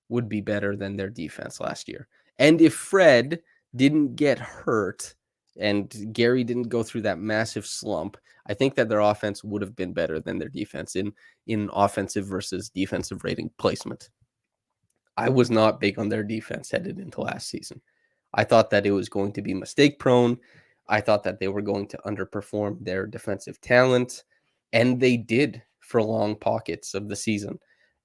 would be better than their defense last year. And if Fred didn't get hurt and Gary didn't go through that massive slump, I think that their offense would have been better than their defense in offensive versus defensive rating placement. I was not big on their defense headed into last season. I thought that it was going to be mistake prone. I thought that they were going to underperform their defensive talent, and they did for long pockets of the season.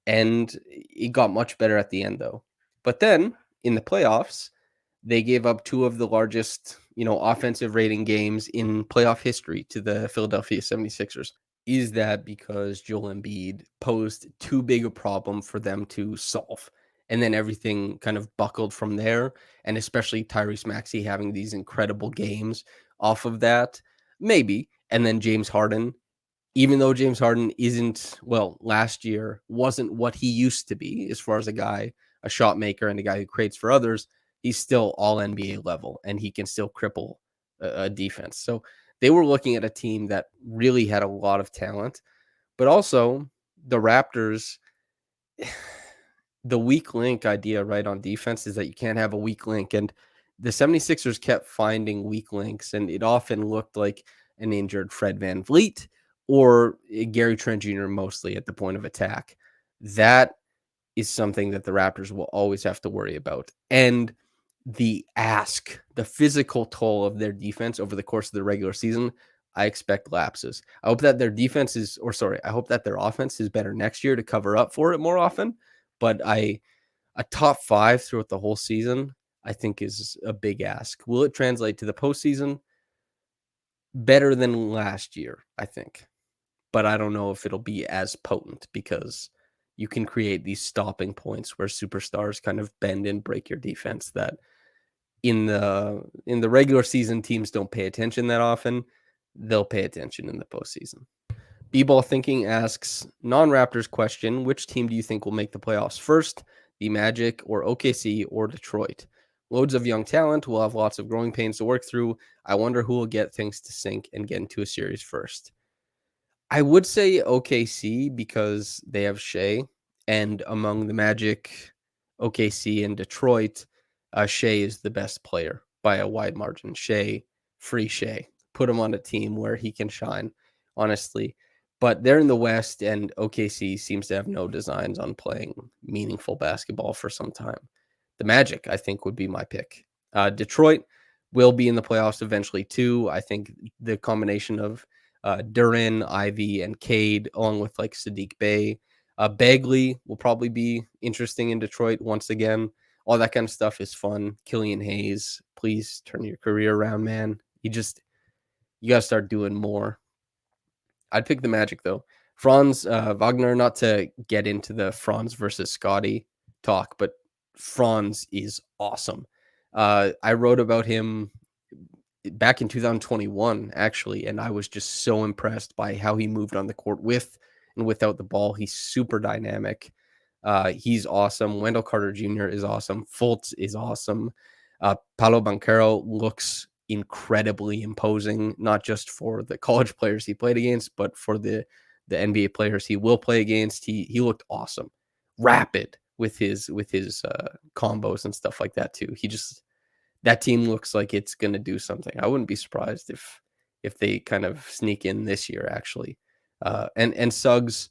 And it got much better at the end, though. But then in the playoffs, they gave up two of the largest, offensive rating games in playoff history to the Philadelphia 76ers. Is that because Joel Embiid posed too big a problem for them to solve? And then everything kind of buckled from there. And especially Tyrese Maxey having these incredible games off of that. Maybe. And then James Harden, even though James Harden last year wasn't what he used to be as far as a shot maker and a guy who creates for others, he's still all NBA level and he can still cripple a defense. So they were looking at a team that really had a lot of talent, but also the Raptors, the weak link idea, right, on defense is that you can't have a weak link. And the 76ers kept finding weak links, and it often looked like an injured Fred VanVleet or Gary Trent Jr. mostly at the point of attack. That is something that the Raptors will always have to worry about. And the physical toll of their defense over the course of the regular season, I expect lapses. I hope that I hope that their offense is better next year to cover up for it more often. But a top 5 throughout the whole season, I think is a big ask. Will it translate to the postseason? Better than last year, I think. But I don't know if it'll be as potent because you can create these stopping points where superstars kind of bend and break your defense that in the regular season teams don't pay attention that often. They'll pay attention in the postseason. B-Ball Thinking asks, non-Raptors question, which team do you think will make the playoffs first, the Magic or OKC or Detroit? Loads of young talent will have lots of growing pains to work through. I wonder who will get things to sink and get into a series first. I would say OKC because they have Shea, and among the Magic, OKC and Detroit, Shea is the best player by a wide margin. Free Shea, put him on a team where he can shine, honestly. But they're in the West, and OKC seems to have no designs on playing meaningful basketball for some time. The Magic, I think, would be my pick. Detroit will be in the playoffs eventually too. I think the combination of Duran, Ivy, and Cade, along with like Sadiq Bey. Bagley will probably be interesting in Detroit once again. All that kind of stuff is fun. Killian Hayes, please turn your career around, man. You got to start doing more. I'd pick the Magic though. Franz Wagner, not to get into the Franz versus Scottie talk, but Franz is awesome. I wrote about him back in 2021, actually, and I was just so impressed by how he moved on the court with and without the ball. He's super dynamic. He's awesome. Wendell Carter Jr. is awesome. Fultz is awesome. Paolo Banchero looks incredibly imposing, not just for the college players he played against, but for the NBA players he will play against. He looked awesome, rapid with his combos and stuff like that too. That team looks like it's going to do something. I wouldn't be surprised if they kind of sneak in this year, actually. And Suggs,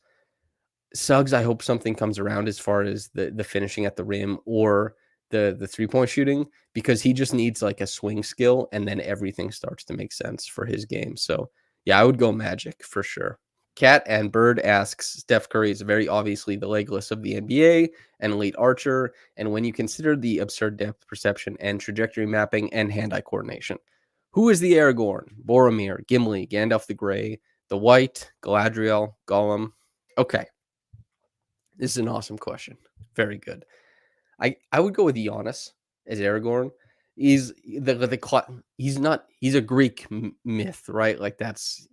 I hope something comes around as far as the finishing at the rim or the 3-point shooting, because he just needs like a swing skill, and then everything starts to make sense for his game. So yeah, I would go Magic for sure. Cat and Bird asks, Steph Curry is very obviously the legless of the NBA, an elite archer, and when you consider the absurd depth perception and trajectory mapping and hand-eye coordination, who is the Aragorn, Boromir, Gimli, Gandalf the Grey, the White, Galadriel, Gollum? Okay, this is an awesome question. Very good. I would go with Giannis as Aragorn. He's he's a Greek myth, right? Like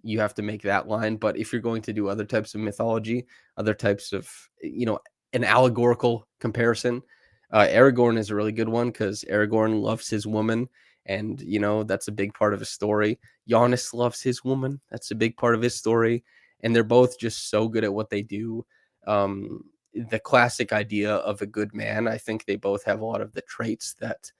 you have to make that line. But if you're going to do other types of mythology, other types of an allegorical comparison, Aragorn is a really good one because Aragorn loves his woman, and that's a big part of his story. Giannis loves his woman. That's a big part of his story, and they're both just so good at what they do. The classic idea of a good man, I think they both have a lot of the traits that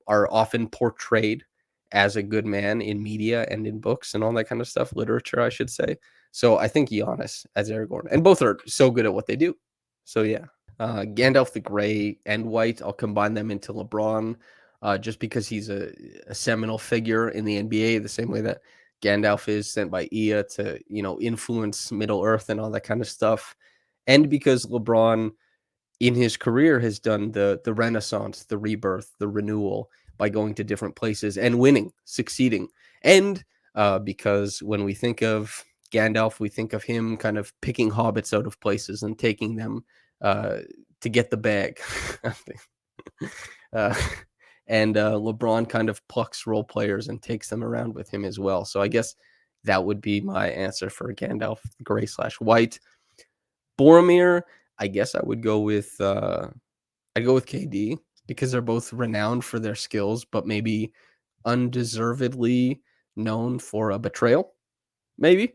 are often portrayed as a good man in media and in books and all that kind of stuff, literature, I should say. So I think Giannis as Aragorn, and both are so good at what they do. So yeah, Gandalf the Grey and White, I'll combine them into LeBron, just because he's a seminal figure in the NBA, the same way that Gandalf is sent by Ea to influence Middle Earth and all that kind of stuff. And because LeBron in his career has done the renaissance, the rebirth, the renewal by going to different places and winning, succeeding. And because when we think of Gandalf, we think of him kind of picking hobbits out of places and taking them to get the bag. And LeBron kind of plucks role players and takes them around with him as well. So I guess that would be my answer for Gandalf, Gray / White. Boromir, I guess I would go with I'd go with KD because they're both renowned for their skills, but maybe undeservedly known for a betrayal. Maybe.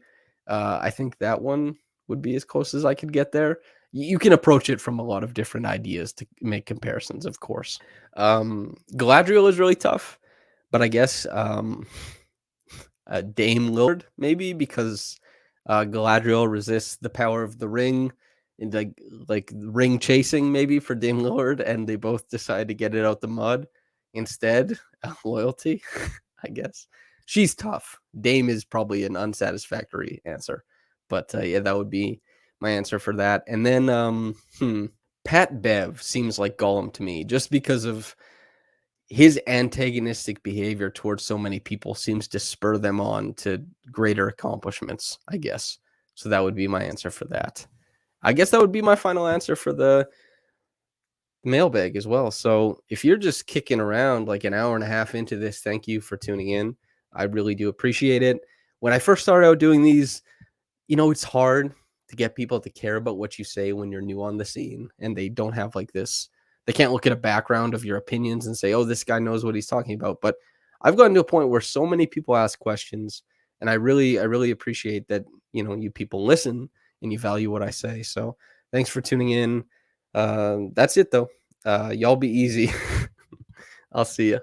I think that one would be as close as I could get there. You can approach it from a lot of different ideas to make comparisons, of course. Galadriel is really tough, but I guess Dame Lillard, maybe, because Galadriel resists the power of the ring and like ring chasing, maybe, for Dame Lillard, and they both decide to get it out the mud instead. Loyalty, I guess. She's tough. Dame is probably an unsatisfactory answer, but yeah, that would be my answer for that. And then Pat Bev seems like Gollum to me, just because of his antagonistic behavior towards so many people seems to spur them on to greater accomplishments, I guess. So that would be my answer for that. I guess that would be my final answer for the mailbag as well. So if you're just kicking around like an hour and a half into this, thank you for tuning in. I really do appreciate it. When I first started out doing these, it's hard to get people to care about what you say when you're new on the scene and they don't have like this. They can't look at a background of your opinions and say, oh, this guy knows what he's talking about. But I've gotten to a point where so many people ask questions, and I really appreciate that you people listen and you value what I say. So thanks for tuning in. That's it though. Y'all be easy. I'll see you.